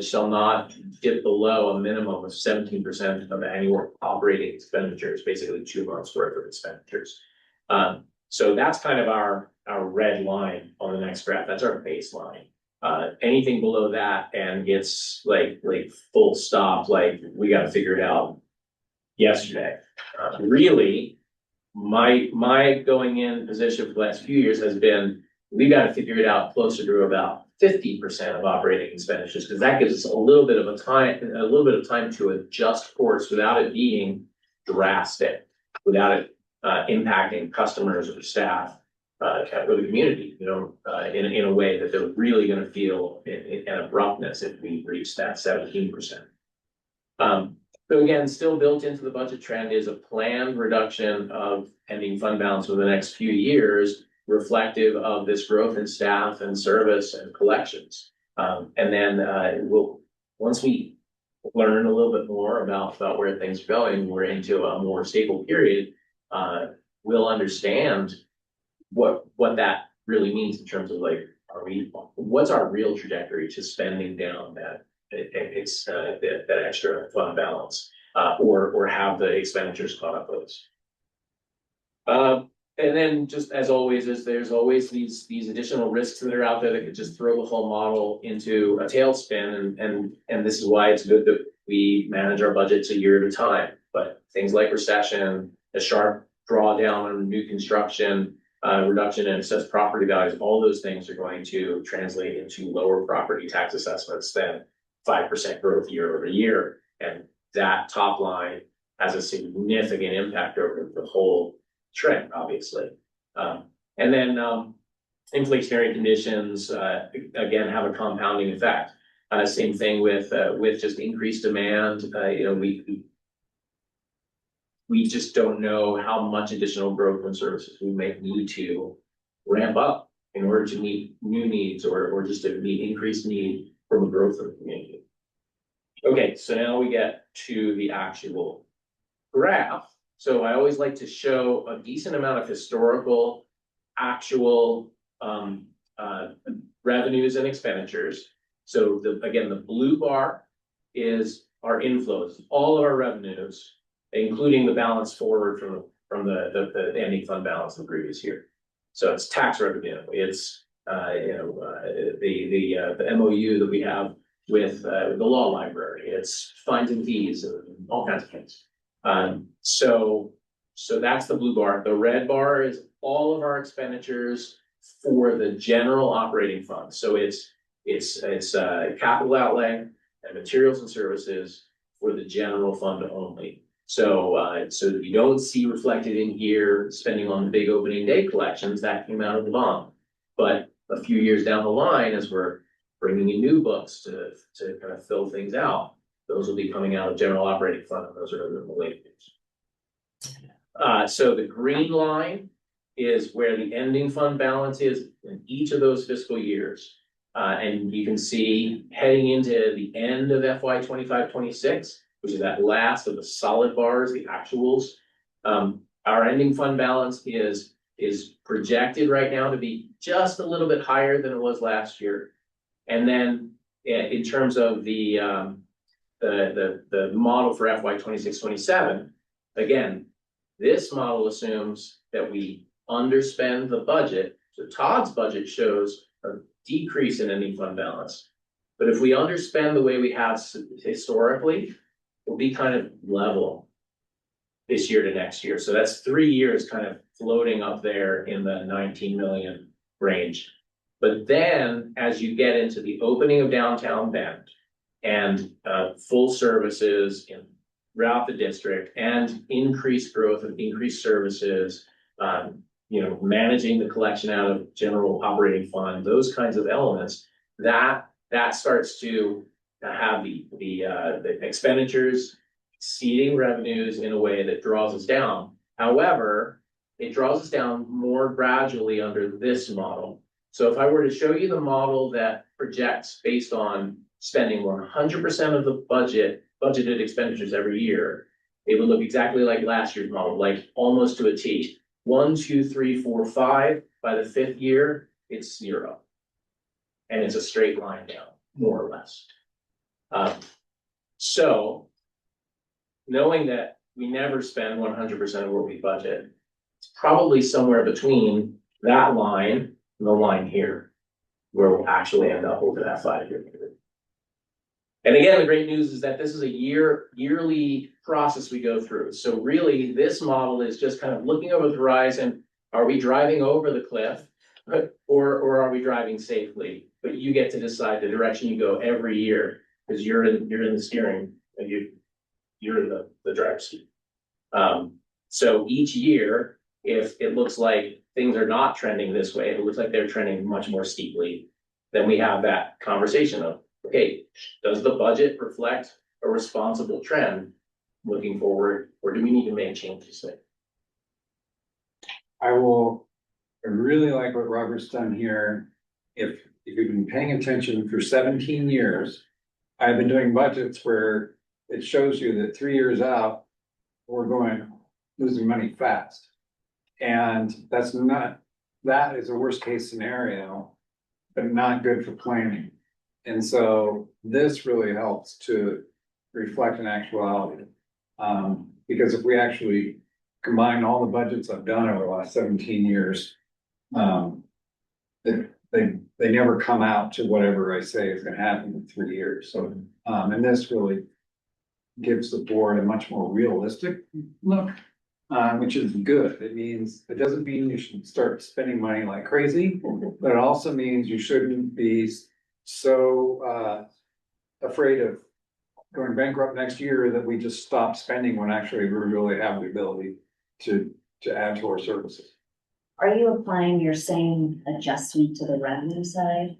Speaker 13: shall not dip below a minimum of 17% of annual operating expenditures, basically 2 months worth of expenditures. So that's kind of our red line on the next graph. That's our baseline. Anything below that and it's like full stop, like we got to figure it out yesterday. Really, my going in position for the last few years has been, we got to figure it out closer to about 50% of operating expenditures, because that gives us a little bit of time to adjust course without it being drastic, without it impacting customers or staff, or the community, in a way that they're really going to feel an abruptness if we reach that 17%. So again, still built into the budget trend is a planned reduction of ending fund balance over the next few years, reflective of this growth in staff and service and collections. And then once we learn a little bit more about where things are going, we're into a more stable period, we'll understand what that really means in terms of like, what's our real trajectory to spending down that extra fund balance, or have the expenditures caught up with us. And then just as always, there's always these additional risks that are out there that could just throw the whole model into a tailspin, and this is why it's good that we manage our budgets a year at a time. But things like recession, a sharp drawdown on new construction, reduction in assessed property values, all those things are going to translate into lower property tax assessments than 5% growth year over year. And that top line has a significant impact over the whole trend, obviously. And then inflationary conditions, again, have a compounding effect. Same thing with just increased demand. We just don't know how much additional growth and services we may need to ramp up in order to meet new needs or just to meet increased need from the growth of the community. Okay, so now we get to the actual graph. So I always like to show a decent amount of historical, actual revenues and expenditures. So again, the blue bar is our inflows, all of our revenues, including the balance forward from the ending fund balance of the previous year. So it's tax revenue, it's the MOU that we have with the law library, it's fines and fees, and all kinds of things. So that's the blue bar. The red bar is all of our expenditures for the general operating fund. So it's capital outlay and materials and services for the general fund only. So you don't see reflected in here spending on the big opening day collections that came out of the bond. But a few years down the line, as we're bringing in new books to kind of fill things out, those will be coming out of general operating fund, and those are the related things. So the green line is where the ending fund balance is in each of those fiscal years. And you can see heading into the end of FY 25-26, which is that last of the solid bars, the actuals. Our ending fund balance is projected right now to be just a little bit higher than it was last year. And then in terms of the model for FY 26-27, again, this model assumes that we underspend the budget. So Todd's budget shows a decrease in ending fund balance. But if we underspend the way we have historically, we'll be kind of level this year to next year. So that's 3 years kind of floating up there in the 19 million range. But then as you get into the opening of downtown Bend and full services throughout the district and increased growth and increased services, managing the collection out of general operating fund, those kinds of elements, that starts to have the expenditures exceeding revenues in a way that draws us down. However, it draws us down more gradually under this model. So if I were to show you the model that projects based on spending 100% of the budgeted expenditures every year, it would look exactly like last year's model, like almost to a T. 1, 2, 3, 4, 5, by the 5th year, it's 0. And it's a straight line down, more or less. So knowing that we never spend 100% of what we budget, it's probably somewhere between that line and the line here, where we'll actually end up over that 5-year period. And again, the great news is that this is a yearly process we go through. So really, this model is just kind of looking over the horizon. Are we driving over the cliff, or are we driving safely? But you get to decide the direction you go every year, because you're in the steering and you're in the driver's seat. So each year, if it looks like things are not trending this way, if it looks like they're trending much more steeply, then we have that conversation of, okay, does the budget reflect a responsible trend looking forward, or do we need to make changes there?
Speaker 2: I really like what Robert's done here. If you've been paying attention for 17 years, I've been doing budgets where it shows you that 3 years out, we're losing money fast. And that is a worst case scenario, but not good for planning. And so this really helps to reflect an actuality. Because if we actually combine all the budgets I've done over the last 17 years, they never come out to whatever I say is gonna happen in 3 years. So, and this really gives the board a much more realistic look, which is good. It doesn't mean you should start spending money like crazy, but it also means you shouldn't be so afraid of going bankrupt next year that we just stop spending when actually we really have the ability to add to our services.
Speaker 5: Are you applying your same adjustment to the revenue side?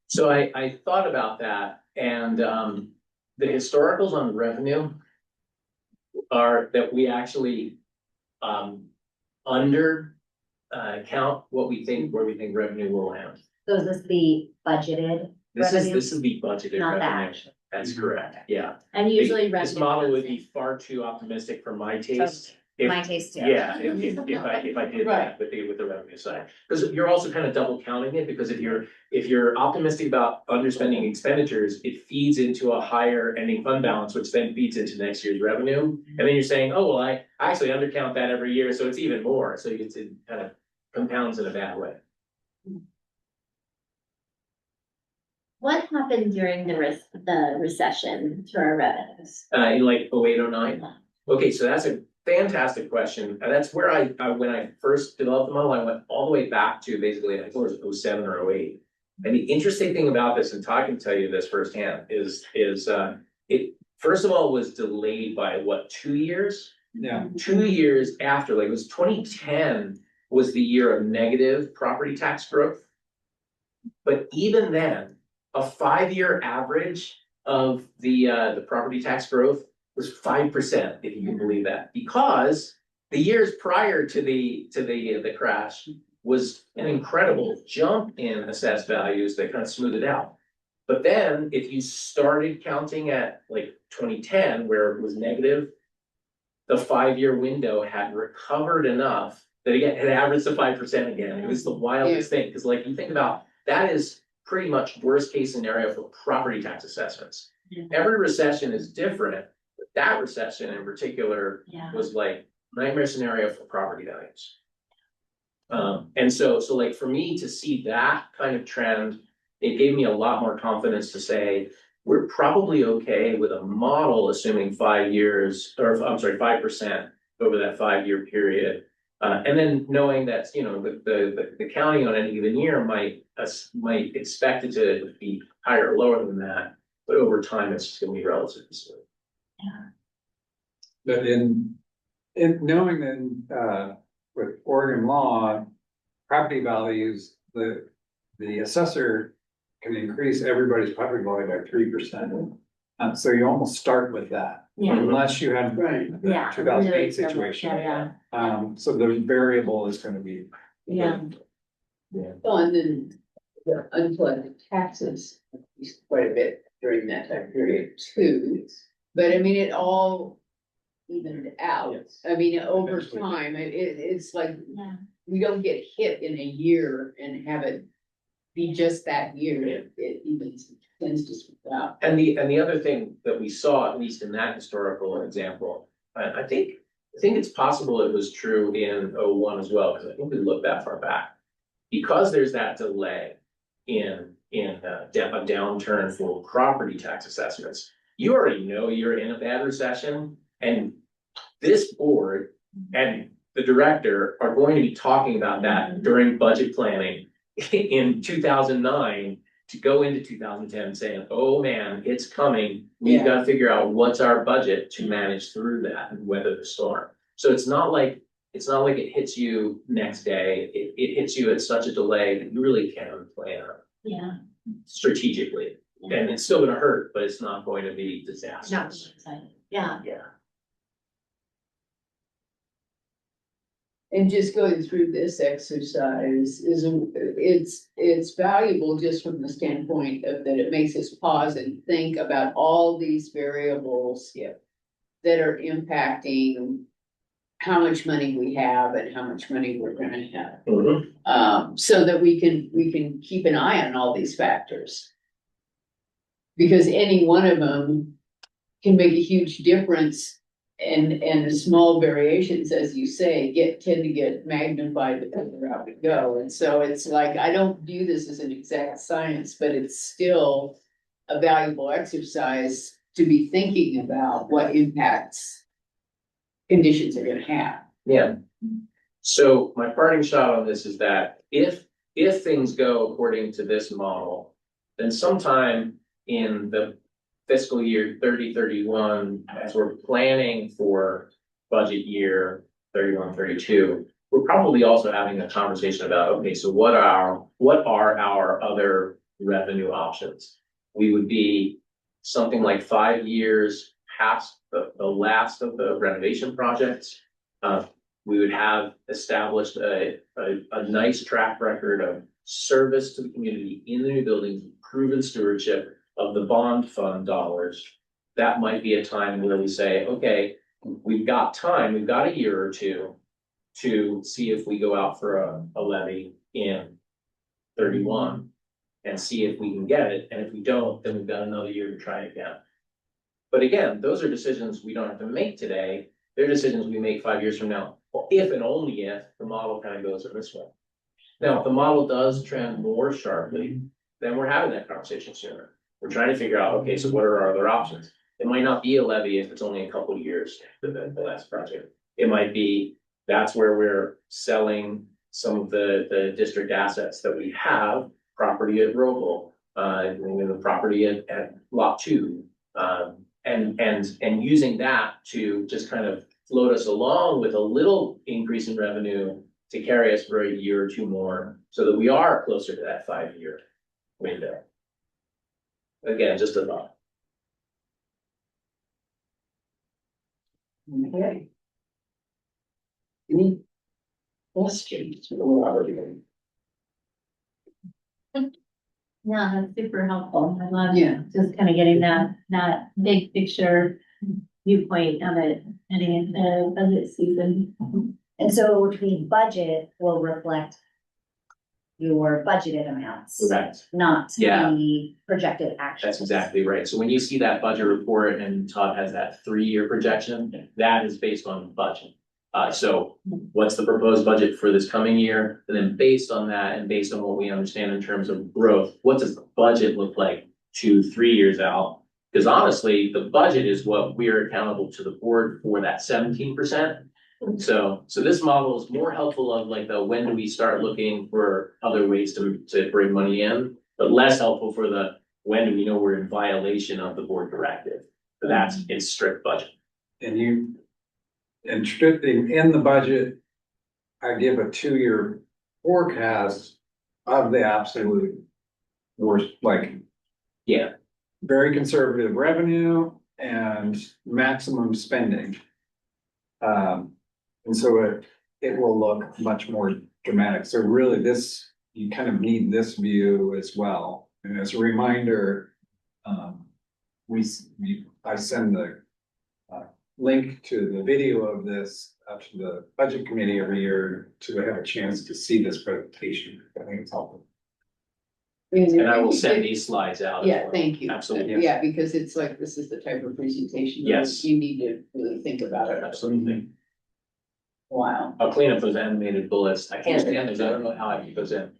Speaker 13: So I thought about that, and the historicals on the revenue are that we actually under count where we think revenue will land.
Speaker 5: So is this the budgeted revenue?
Speaker 13: This is the budgeted
Speaker 5: Not the
Speaker 13: revenue.
Speaker 5: actual.
Speaker 13: That's correct, yeah.
Speaker 4: And usually
Speaker 13: This
Speaker 4: revenue
Speaker 13: model would
Speaker 4: comes
Speaker 13: be
Speaker 4: in.
Speaker 13: far too optimistic for my taste. If-
Speaker 5: My taste too.
Speaker 13: Yeah, if I did that with the revenue side, because you're also kind of double counting it, because if you're optimistic about underspending expenditures, it feeds into a higher ending fund balance, which then feeds into next year's revenue. And then you're saying, oh, well, I actually undercount that every year, so it's even more, so it kind of compounds in a bad way.
Speaker 4: What happened during the recession to our revenues?
Speaker 13: In like 08, 09? Okay, so that's a fantastic question. And that's where I when I first developed the model, I went all the way back to basically, I think it was 07 or 08. And the interesting thing about this, and Todd can tell you this firsthand, is it first of all was delayed by what, 2 years?
Speaker 2: Yeah.
Speaker 13: 2 years after, like it was 2010 was the year of negative property tax growth. But even then, a 5-year average of the property tax growth was 5%, if you can believe that, because the years prior to the crash was an incredible jump in assessed values that kind of smoothed it out. But then if you started counting at like 2010, where it was negative, the 5-year window had recovered enough that again, it averaged to 5% again. It was the wildest thing, because like you think about, that is pretty much worst case scenario for property tax assessments. Every recession is different. That recession in particular was like nightmare scenario for property values. And so like for me to see that kind of trend, it gave me a lot more confidence to say, we're probably okay with a model assuming 5 years, or I'm sorry, 5% over that 5-year period. And then knowing that, you know, the county on any given year might expect it to be higher or lower than that, but over time, it's just gonna be relatively smooth.
Speaker 2: But in knowing that, with Oregon law, property values, the assessor can increase everybody's property value by 3%. So you almost start with that, unless you had the 2008 situation. So the variable is gonna be.
Speaker 1: Well, and then the uncollected taxes, increased quite a bit during that time period too. But I mean, it all evened out.
Speaker 2: Yes.
Speaker 1: I mean, over
Speaker 2: Eventually.
Speaker 1: time, it's like,
Speaker 4: Yeah.
Speaker 1: we don't get hit in a year and have it be just that year. It even tends to smooth out.
Speaker 13: And the other thing that we saw, at least in that historical example, I think it's possible it was true in '01 as well, because I think we looked that far back. Because there's that delay in a downturn for property tax assessments, you already know you're in a bad recession, and this board and the director are going to be talking about that during budget planning in 2009 to go into 2010 saying, oh man, it's coming. We've
Speaker 1: Yeah.
Speaker 13: got to figure out what's our budget to manage through that and weather the storm. So it's not like it hits you next day. It hits you at such a delay that you really can plan
Speaker 4: Yeah.
Speaker 13: strategically. And it's still gonna hurt, but it's not going to be disastrous.
Speaker 4: Yeah.
Speaker 13: Yeah.
Speaker 1: And just going through this exercise it's valuable just from the standpoint of that it makes us pause and think about all these variables.
Speaker 13: Yeah.
Speaker 1: That are impacting how much money we have and how much money we're gonna have. So that we can keep an eye on all these factors. Because any one of them can make a huge difference. And the small variations, as you say, tend to get magnified the further out we go. And so it's like, I don't view this as an exact science, but it's still a valuable exercise to be thinking about what impacts conditions are gonna have.
Speaker 13: Yeah. So my parting shot on this is that if things go according to this model, then sometime in the fiscal year 30-31, as we're planning for budget year 31-32, we're probably also having a conversation about, okay, so what are our other revenue options? We would be something like 5 years past the last of the renovation projects. We would have established a nice track record of service to the community in the new buildings, proven stewardship of the bond fund dollars. That might be a time where we say, okay, we've got time, we've got a year or two to see if we go out for a levy in 31 and see if we can get it. And if we don't, then we've got another year to try again. But again, those are decisions we don't have to make today. They're decisions we make 5 years from now. Well, if and only if the model kind of goes in this way. Now, if the model does trend more sharply, then we're having that conversation sooner. We're trying to figure out, okay, so what are our other options? It might not be a levy if it's only a couple of years for the last project. It might be, that's where we're selling some of the district assets that we have, property at Roval, the property at Lot 2, and using that to just kind of float us along with a little increase in revenue to carry us for a year or two more, so that we are closer to that 5-year window. Again, just a thought.
Speaker 1: Okay. Any questions for Robert?
Speaker 4: Yeah, that's super helpful. I love
Speaker 1: Yeah.
Speaker 4: just kind of getting that big picture viewpoint of it heading into budget season.
Speaker 5: And so the budget will reflect your budgeted amounts,
Speaker 13: Correct.
Speaker 5: not
Speaker 13: Yeah.
Speaker 5: the projected actuals.
Speaker 13: That's exactly right. So when you see that budget report and Todd has that 3-year projection, that is based on budget. So what's the proposed budget for this coming year? And then based on that and based on what we understand in terms of growth, what does the budget look like 2-3 years out? Because honestly, the budget is what we are accountable to the board for, that 17%. So this model is more helpful of like the when do we start looking for other ways to bring money in, but less helpful for the when do we know we're in violation of the board directive. So that's it's strict budget.
Speaker 2: And in the budget, I give a 2-year forecast of the absolute worst, like.
Speaker 13: Yeah.
Speaker 2: Very conservative revenue and maximum spending. And so it will look much more dramatic. So really you kind of need this view as well. And as a reminder, I send the link to the video of this up to the budget committee every year to have a chance to see this presentation. I think it's helpful.
Speaker 13: And I will send these slides out. as
Speaker 1: Yeah,
Speaker 13: well.
Speaker 1: thank you.
Speaker 13: Absolutely.
Speaker 1: Yeah, because it's like, this is the type of presentation.
Speaker 13: Yes.
Speaker 1: You need to really think about it.
Speaker 13: Absolutely.
Speaker 1: Wow.
Speaker 13: I'll clean up those animated bullets. I can't stand those. I don't know how I keep those in.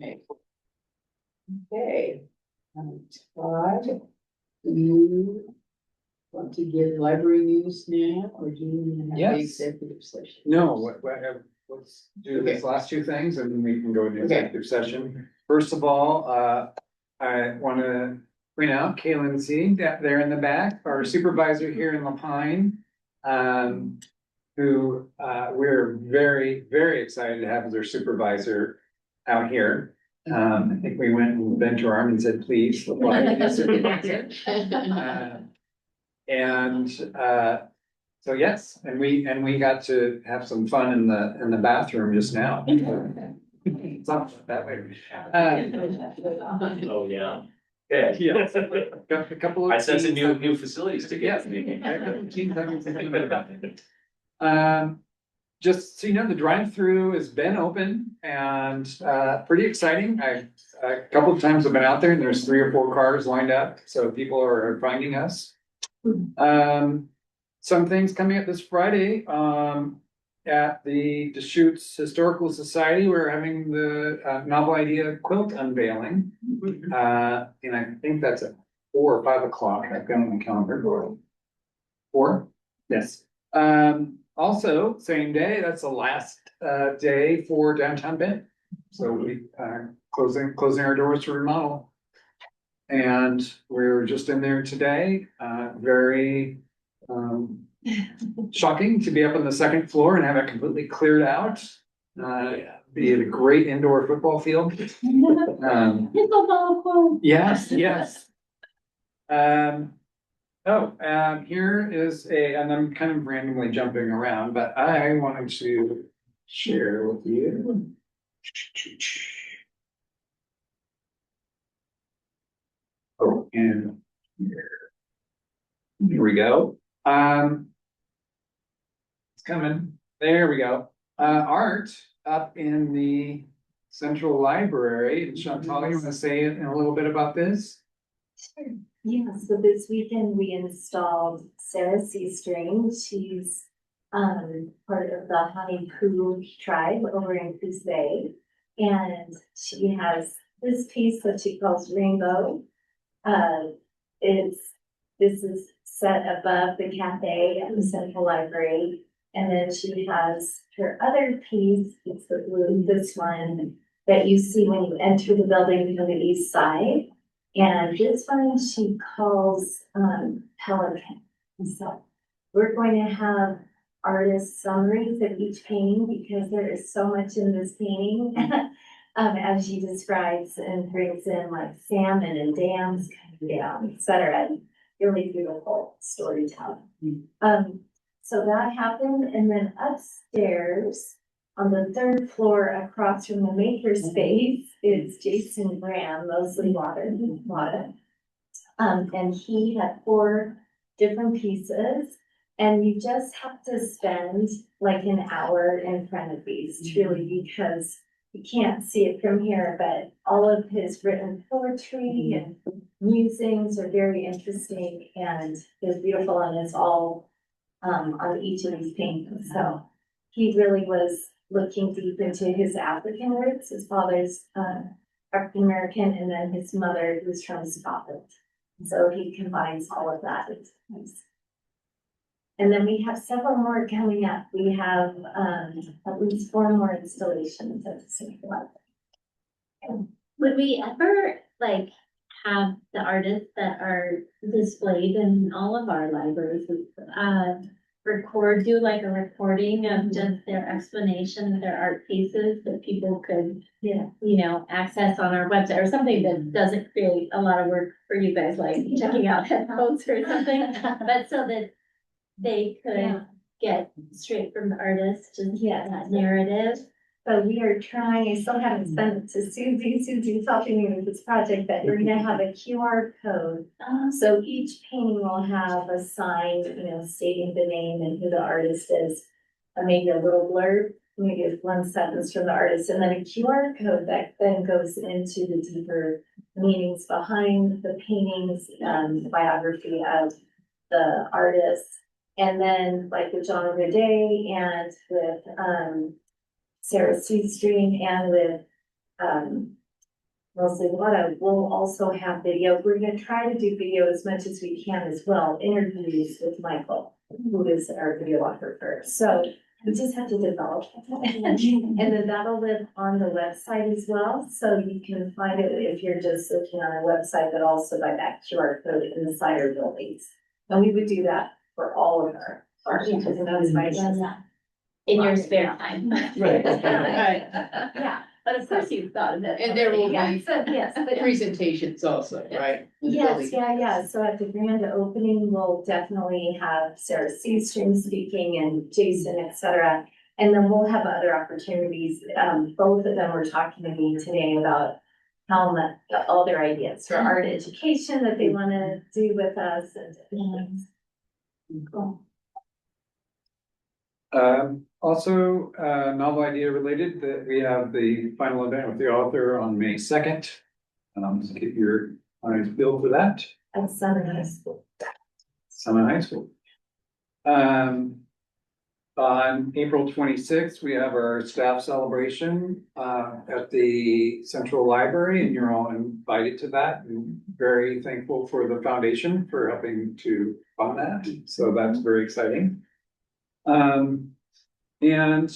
Speaker 1: Okay. Okay. Todd, do you want to give library news now, or do you want to have the
Speaker 2: Yes.
Speaker 1: executive session?
Speaker 2: No, let's do these last two things and then we can go into executive session. First of all, I want to point out Kaylin C. there in the back, our supervisor here in La Pine. Who we're very, very excited to have as our supervisor out here. I think we went and bent her arm and said, please. apply to be a supervisor." So yes, and we got to have some fun in the bathroom just now. It's not that way.
Speaker 13: Oh, yeah. Okay.
Speaker 2: Yes. Got a couple of.
Speaker 13: I sense a
Speaker 2: teams-
Speaker 13: new facilities to get.
Speaker 2: Just so you know, the drive-through has been open and pretty exciting. A couple of times I've been out there and there's 3 or 4 cars lined up, so people are finding us. Some things coming up this Friday, at the Deschutes Historical Society, we're having the novel idea quilt unveiling. And I think that's at 4 or 5 o'clock. I've got on my calendar. 4? Yes. Also, same day, that's the last day for downtown Bend. So we are closing our doors to remodel. And we're just in there today, very shocking to be up on the 2nd floor and have it completely cleared out. Be a great indoor football field. Yes, yes. Here is and I'm kind of randomly jumping around, but I wanted to share with you. Oh, and here we go. It's coming. There we go. Art up in the Central Library. Chantal, you want to say a little bit about this?
Speaker 9: Sure. Yeah, so this weekend we installed Sarah Seastring. She's part of the Honey Poo tribe over in Coos Bay. And she has this piece that she calls Rainbow. This is set above the cafe at the Central Library. And then she has her other piece, it's the blue, this one that you see when you enter the building from the east side. And this one she calls Pelican. So we're going to have artist summaries of each painting because there is so much in this painting. As she describes and brings in like salmon and dams coming down, etc. Really beautiful storytelling. So that happened, and then upstairs on the 3rd floor across from the makerspace is Jason Graham, mostly water. And he had 4 different pieces, and you just have to spend like an hour in front of these, truly, because you can't see it from here, but all of his written poetry and musings are very interesting and is beautiful, and it's all on each of these paintings. So he really was looking deep into his African roots. His father's African American, and then his mother who's from Scotland. So he combines all of that. It's nice. And then we have several more coming up. We have at least 4 more installations at the same time.
Speaker 4: Would we ever like have the artists that are displayed in all of our libraries, do like a recording of just their explanation of their art pieces that people could, access on our website, or something that doesn't create a lot of work for you guys, like checking out headphones or something, but so that they could get straight from the artist, just that narrative.
Speaker 9: So we are trying, I still haven't sent it to Susie. Susie's helping me with this project, but we're gonna have a QR code. So each painting will have a sign, stating the name and who the artist is. And maybe a little blurb, maybe one sentence from the artist, and then a QR code that then goes into the deeper meanings behind the paintings, the biography of the artist. And then like with John O'Day and with, Sarah Stream and with, mostly Lotto, we'll also have video. We're gonna try to do video as much as we can as well, interviews with Michael, who is our videographer. So we just have to develop. And then that'll live on the website as well. So you can find it if you're just looking on our website, but also by that QR code in the cider buildings. And we would do that for all of our
Speaker 4: In your spare time.
Speaker 1: Right.
Speaker 9: Yeah,
Speaker 4: But of course you've thought of it.
Speaker 1: And there will
Speaker 9: yeah,
Speaker 1: be
Speaker 9: so yes, but
Speaker 1: presentations also, right? In the
Speaker 9: yes,
Speaker 1: building.
Speaker 9: yeah. So at the grand opening, we'll definitely have Sarah Seastream speaking and Jason, et cetera. And then we'll have other opportunities. Both of them were talking to me today about how much, all their ideas for art education that they want to do with us and different things. Cool.
Speaker 2: Also, novel idea related that we have the final event with the author on May 2nd. So keep your eyes peeled for that.
Speaker 9: At Summit High School.
Speaker 2: Summit High School. On April 26th, we have our staff celebration at the Central Library, and you're all invited to that. I'm very thankful for the foundation for helping to fund that. So that's very exciting. And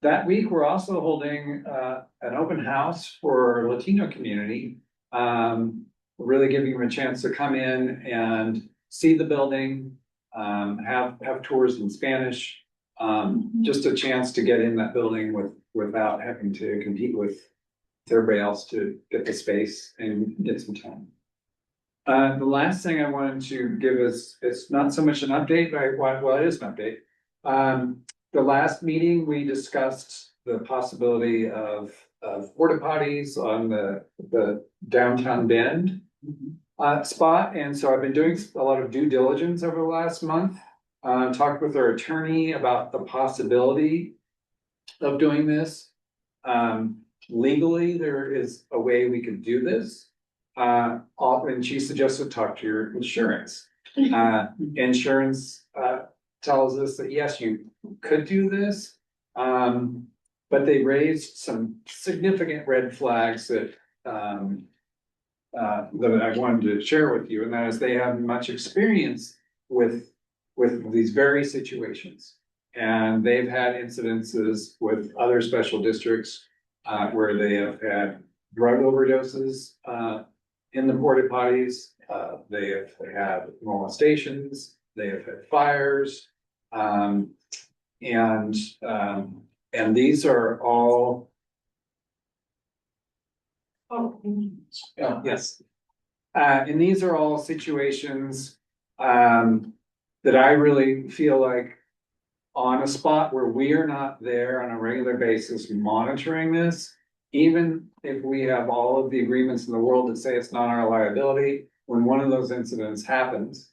Speaker 2: that week, we're also holding an open house for Latino community. Really giving them a chance to come in and see the building, have tours in Spanish. Just a chance to get in that building without having to compete with everybody else to get the space and get some time. The last thing I wanted to give is, it's not so much an update, but well, it is an update. The last meeting, we discussed the possibility of porta potties on the downtown Bend spot. And so I've been doing a lot of due diligence over the last month. Talked with our attorney about the possibility of doing this. Legally, there is a way we could do this. And she suggested talk to your insurance. Insurance tells us that yes, you could do this, but they raised some significant red flags that that I wanted to share with you, and that is they have much experience with these very situations, and they've had incidences with other special districts where they have had drug overdoses in the porta potties. They have had molestations. They have had fires. And these are all. Yes. And these are all situations, that I really feel like on a spot where we are not there on a regular basis monitoring this, even if we have all of the agreements in the world that say it's not our liability, when one of those incidents happens,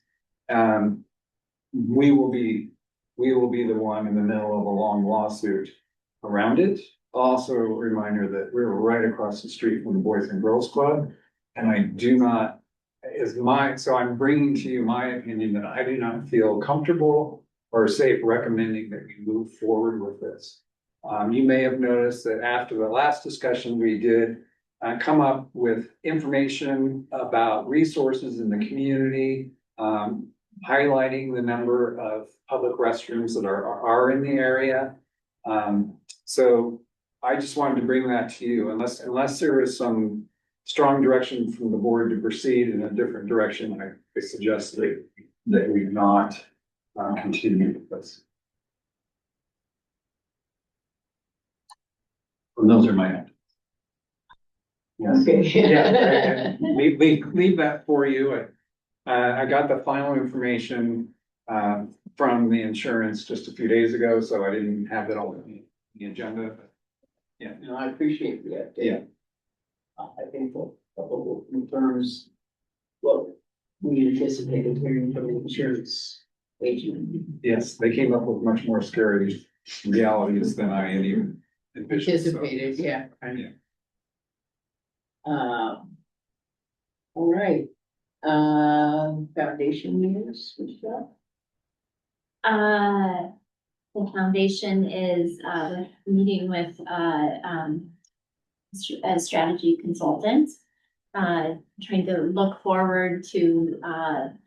Speaker 2: we will be the one in the middle of a long lawsuit around it. Also a reminder that we're right across the street from the Boys and Girls Club, and I do not, so I'm bringing to you my opinion that I do not feel comfortable or safe recommending that we move forward with this. You may have noticed that after the last discussion we did, come up with information about resources in the community, highlighting the number of public restrooms that are in the area. So I just wanted to bring that to you, unless there is some strong direction from the board to proceed in a different direction, I suggest that we not continue with this. And those are my updates. Yes.
Speaker 1: Okay.
Speaker 2: Yeah, leave that for you. I got the final information from the insurance just a few days ago, so I didn't have it all in the agenda.
Speaker 1: No, I appreciate the update.
Speaker 2: Yeah.
Speaker 1: I think that will confirms what we anticipated hearing from the insurance agent.
Speaker 2: Yes, they came up with much more scary realities than I had even envisioned. so-
Speaker 1: Anticipated, yeah.
Speaker 2: Yeah.
Speaker 1: All right. Foundation years, Michelle?
Speaker 4: The foundation is, meeting with, a strategy consultant. Trying to look forward to,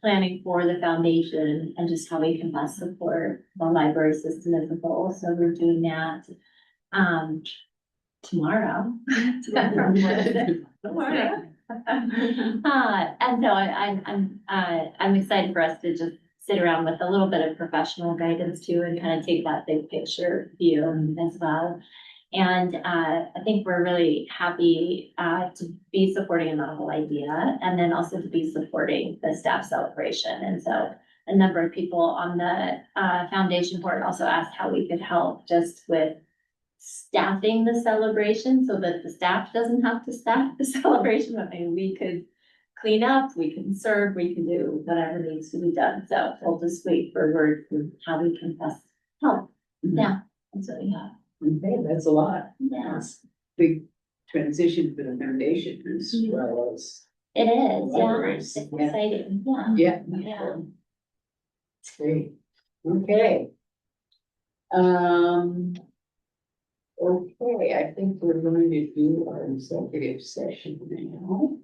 Speaker 4: planning for the foundation and just how we can best support the library system as a whole. So we're doing that, tomorrow. Tomorrow. And so I'm excited for us to just sit around with a little bit of professional guidance too, and kind of take that big picture view as well. And I think we're really happy to be supporting a novel idea, and then also to be supporting the staff celebration. And so a number of people on the foundation board also asked how we could help just with staffing the celebration so that the staff doesn't have to staff the celebration. I mean, we could clean up, we can serve, we can do whatever needs to be done. So we'll just wait for word from how we can best help. Yeah, that's what we have.
Speaker 1: Okay, that's a lot.
Speaker 4: Yeah.
Speaker 1: That's big transition for the foundation as well as.
Speaker 4: It is, yeah,
Speaker 1: Libraries,
Speaker 4: it's
Speaker 1: yeah.
Speaker 4: exciting, yeah.
Speaker 1: Yeah. It's great. Okay. Okay, I think we're going to do our executive session now.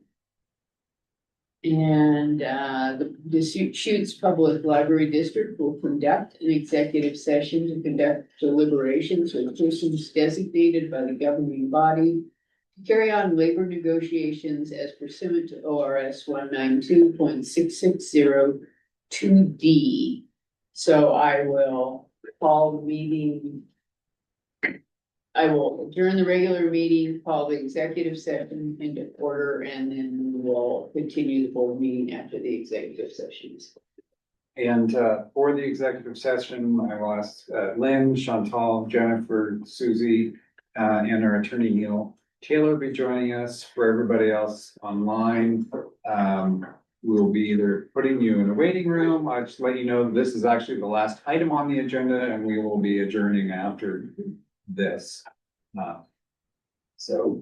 Speaker 1: And the Deschutes Public Library District will conduct an executive session to conduct deliberations with persons designated by the governing body to carry on labor negotiations as pursuant to ORS 192.6602D. So I will call the meeting. I will adjourn the regular meeting, call the executive session into order, and then we will continue the board meeting after the executive sessions.
Speaker 2: And for the executive session, I will ask Lynn, Chantal, Jennifer, Susie, and our attorney Neil Taylor will be joining us. For everybody else online, we'll be either putting you in a waiting room. I'll just let you know this is actually the last item on the agenda, and we will be adjourning after this. So.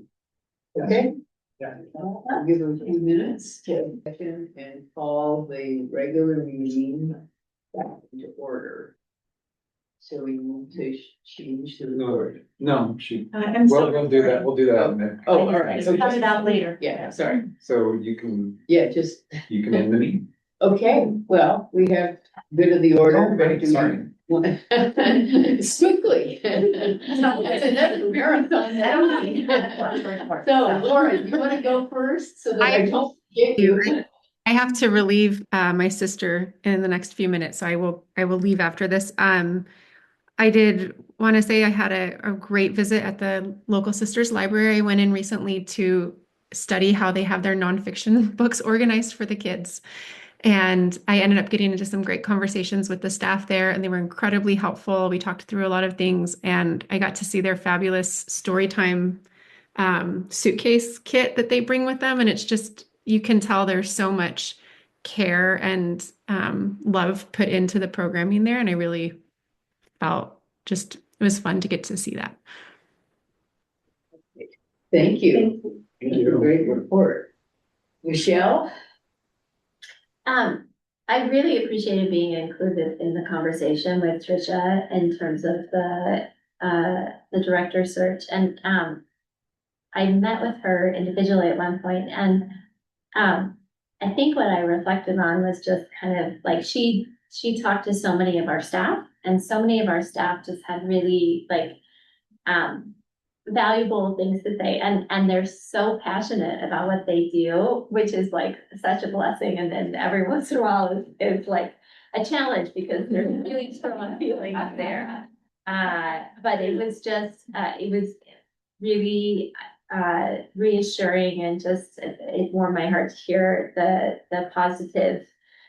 Speaker 1: Okay.
Speaker 2: Yeah.
Speaker 1: I'll give them a few minutes to session and call the regular meeting back into order. So we need to change the board.
Speaker 2: No, she,
Speaker 9: I'm
Speaker 2: well,
Speaker 9: still
Speaker 2: we'll do that, we'll do that in a minute.
Speaker 1: Oh, all right.
Speaker 9: Cut it out later.
Speaker 1: Yeah, sorry.
Speaker 2: So you can
Speaker 1: Yeah, just,
Speaker 2: end the meeting.
Speaker 1: okay, well, we have good of the order. Ready to
Speaker 2: Sorry.
Speaker 1: move. Quickly. It's another marathon now. So Lauren, you wanna go first so that I don't forget you?
Speaker 8: I have to relieve my sister in the next few minutes, so I will leave after this. I did want to say I had a great visit at the local sisters library. I went in recently to study how they have their nonfiction books organized for the kids. And I ended up getting into some great conversations with the staff there, and they were incredibly helpful. We talked through a lot of things, and I got to see their fabulous Storytime suitcase kit that they bring with them. And it's just, you can tell there's so much care and love put into the programming there. And I really felt just, it was fun to get to see that.
Speaker 1: Thank you. Thank you. Great report. Michelle?
Speaker 4: I really appreciated being included in the conversation with Trisha in terms of the director search. And I met with her individually at one point, and I think what I reflected on was just kind of like she talked to so many of our staff, and so many of our staff just had really like valuable things to say, and they're so passionate about what they do, which is like such a blessing. And then every once in a while is like a challenge because there's really strong feelings there. But it was just it was really reassuring, and just it warmed my heart to hear the positive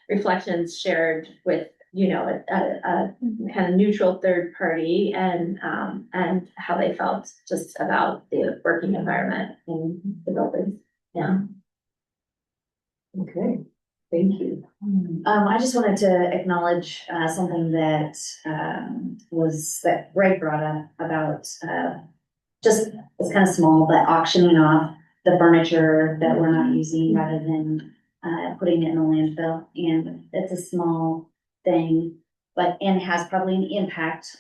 Speaker 4: reflections shared with you know, a kind of neutral third party and how they felt just about the working environment in the buildings. Yeah.
Speaker 1: Okay, thank you.
Speaker 5: I just wanted to acknowledge, something that, that Greg brought up about, just, it's kind of small, but auctioning off the furniture that we're not using rather than, putting it in the landfill. And it's a small thing, but, and has probably an impact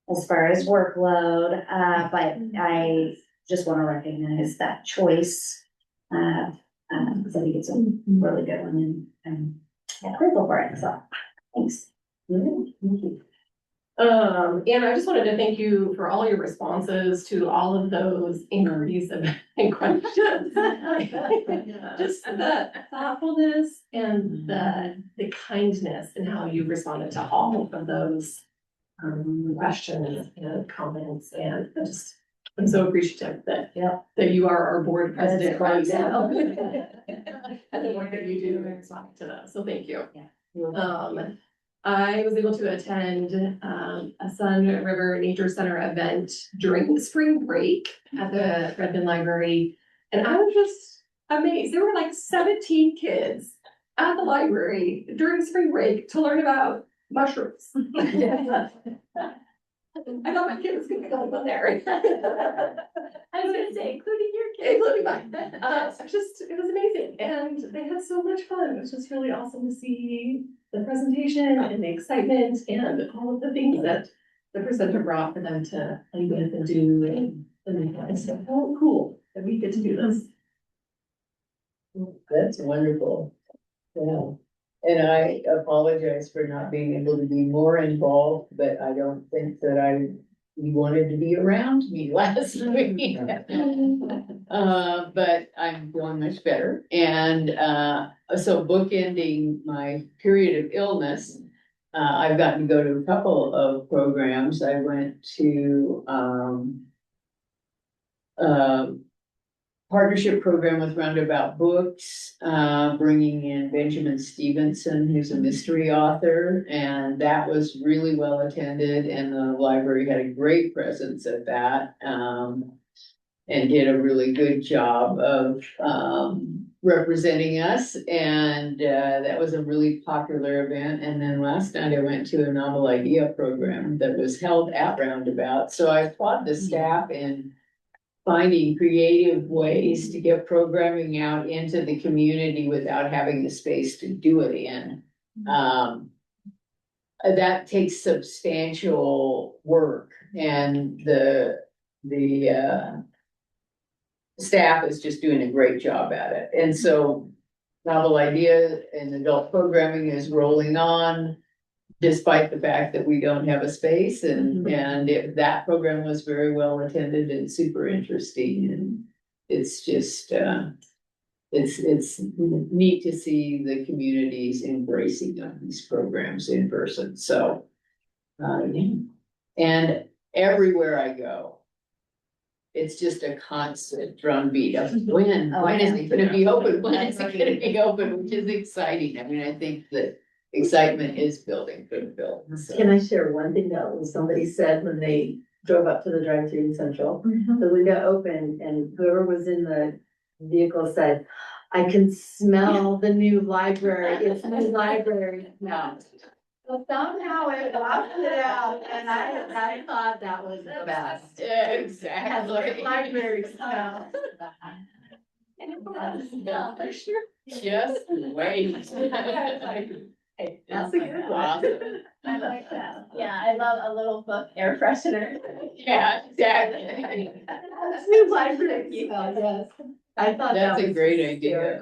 Speaker 5: as far as workload, but I just want to recognize that choice. Because I think it's a really good one and I'm grateful for it, so thanks.
Speaker 1: Thank you.
Speaker 7: And I just wanted to thank you for all your responses to all of those inquiries and questions. Just the thoughtfulness and the kindness and how you responded to all of those questions and comments, and I'm so appreciative that you are our board president right now. And the work that you do in responding to them, so thank you. I was able to attend a Sun River Nature Center event during the spring break at the Redmond Library. And I was just amazed. There were like 17 kids at the library during spring break to learn about mushrooms. I thought my kid was gonna go there.
Speaker 4: I was gonna say, including your kid.
Speaker 7: Including mine. It was amazing. And they had so much fun. It was just really awesome to see the presentation and the excitement and all of the things that the presenter brought for them to play with and do. And I said, oh, cool that we get to do this.
Speaker 1: That's wonderful. Yeah. And I apologize for not being able to be more involved, but I don't think that you wanted to be around me last week. But I'm feeling much better. And so bookending my period of illness, I've gotten to go to a couple of programs. I went to partnership program with Roundabout Books, bringing in Benjamin Stevenson, who's a mystery author, and that was really well attended, and the library had a great presence at that, and did a really good job of representing us, and that was a really popular event. And then last night I went to a novel idea program that was held at Roundabout, so I applaud the staff in finding creative ways to get programming out into the community without having the space to do it in. That takes substantial work, and the staff is just doing a great job at it. And so novel idea and adult programming is rolling on, despite the fact that we don't have a space, and that program was very well attended and super interesting, and it's just it's neat to see the communities embracing of these programs in person. So and everywhere I go, it's just a constant drumbeat of when is it gonna be open? When is it gonna be open? Which is exciting. I mean, I think that excitement is building for the building. So.
Speaker 14: Can I share one thing that was somebody said when they drove up to the drive-thru in Central? The window opened and whoever was in the vehicle said, I can smell the new library. It's a new library now. So somehow it blasted it out, and I thought that was the best.
Speaker 1: Yeah, exactly.
Speaker 14: Library smell.
Speaker 1: Just wait.
Speaker 14: That's a good one.
Speaker 1: Awesome.
Speaker 4: I like that. Yeah, I love a little book air freshener.
Speaker 1: Yeah, exactly.
Speaker 14: New library smell, yes. I thought that
Speaker 1: That's
Speaker 14: was
Speaker 1: a great idea.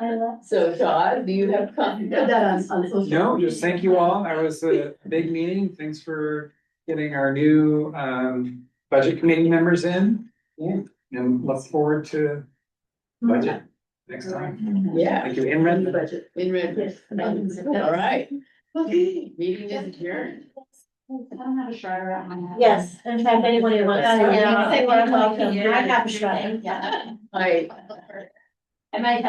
Speaker 4: I love.
Speaker 1: So Todd, do you have comments?
Speaker 14: Put that on social
Speaker 2: No,
Speaker 14: media.
Speaker 2: just thank you all. That was a big meeting. Thanks for getting our new budget committee members in.
Speaker 1: Yeah.
Speaker 2: And look forward to budget next time.
Speaker 1: Yeah.
Speaker 2: Thank you, Imran.
Speaker 14: Budget.
Speaker 1: In red.
Speaker 14: Yes.
Speaker 1: All right. Meeting is adjourned.
Speaker 5: I don't have a shredder at my house.
Speaker 4: Yes, in fact, anyone who wants to.
Speaker 5: Yeah.
Speaker 4: Say we're welcome.
Speaker 5: I have a shredder, yeah.
Speaker 1: I
Speaker 4: I might have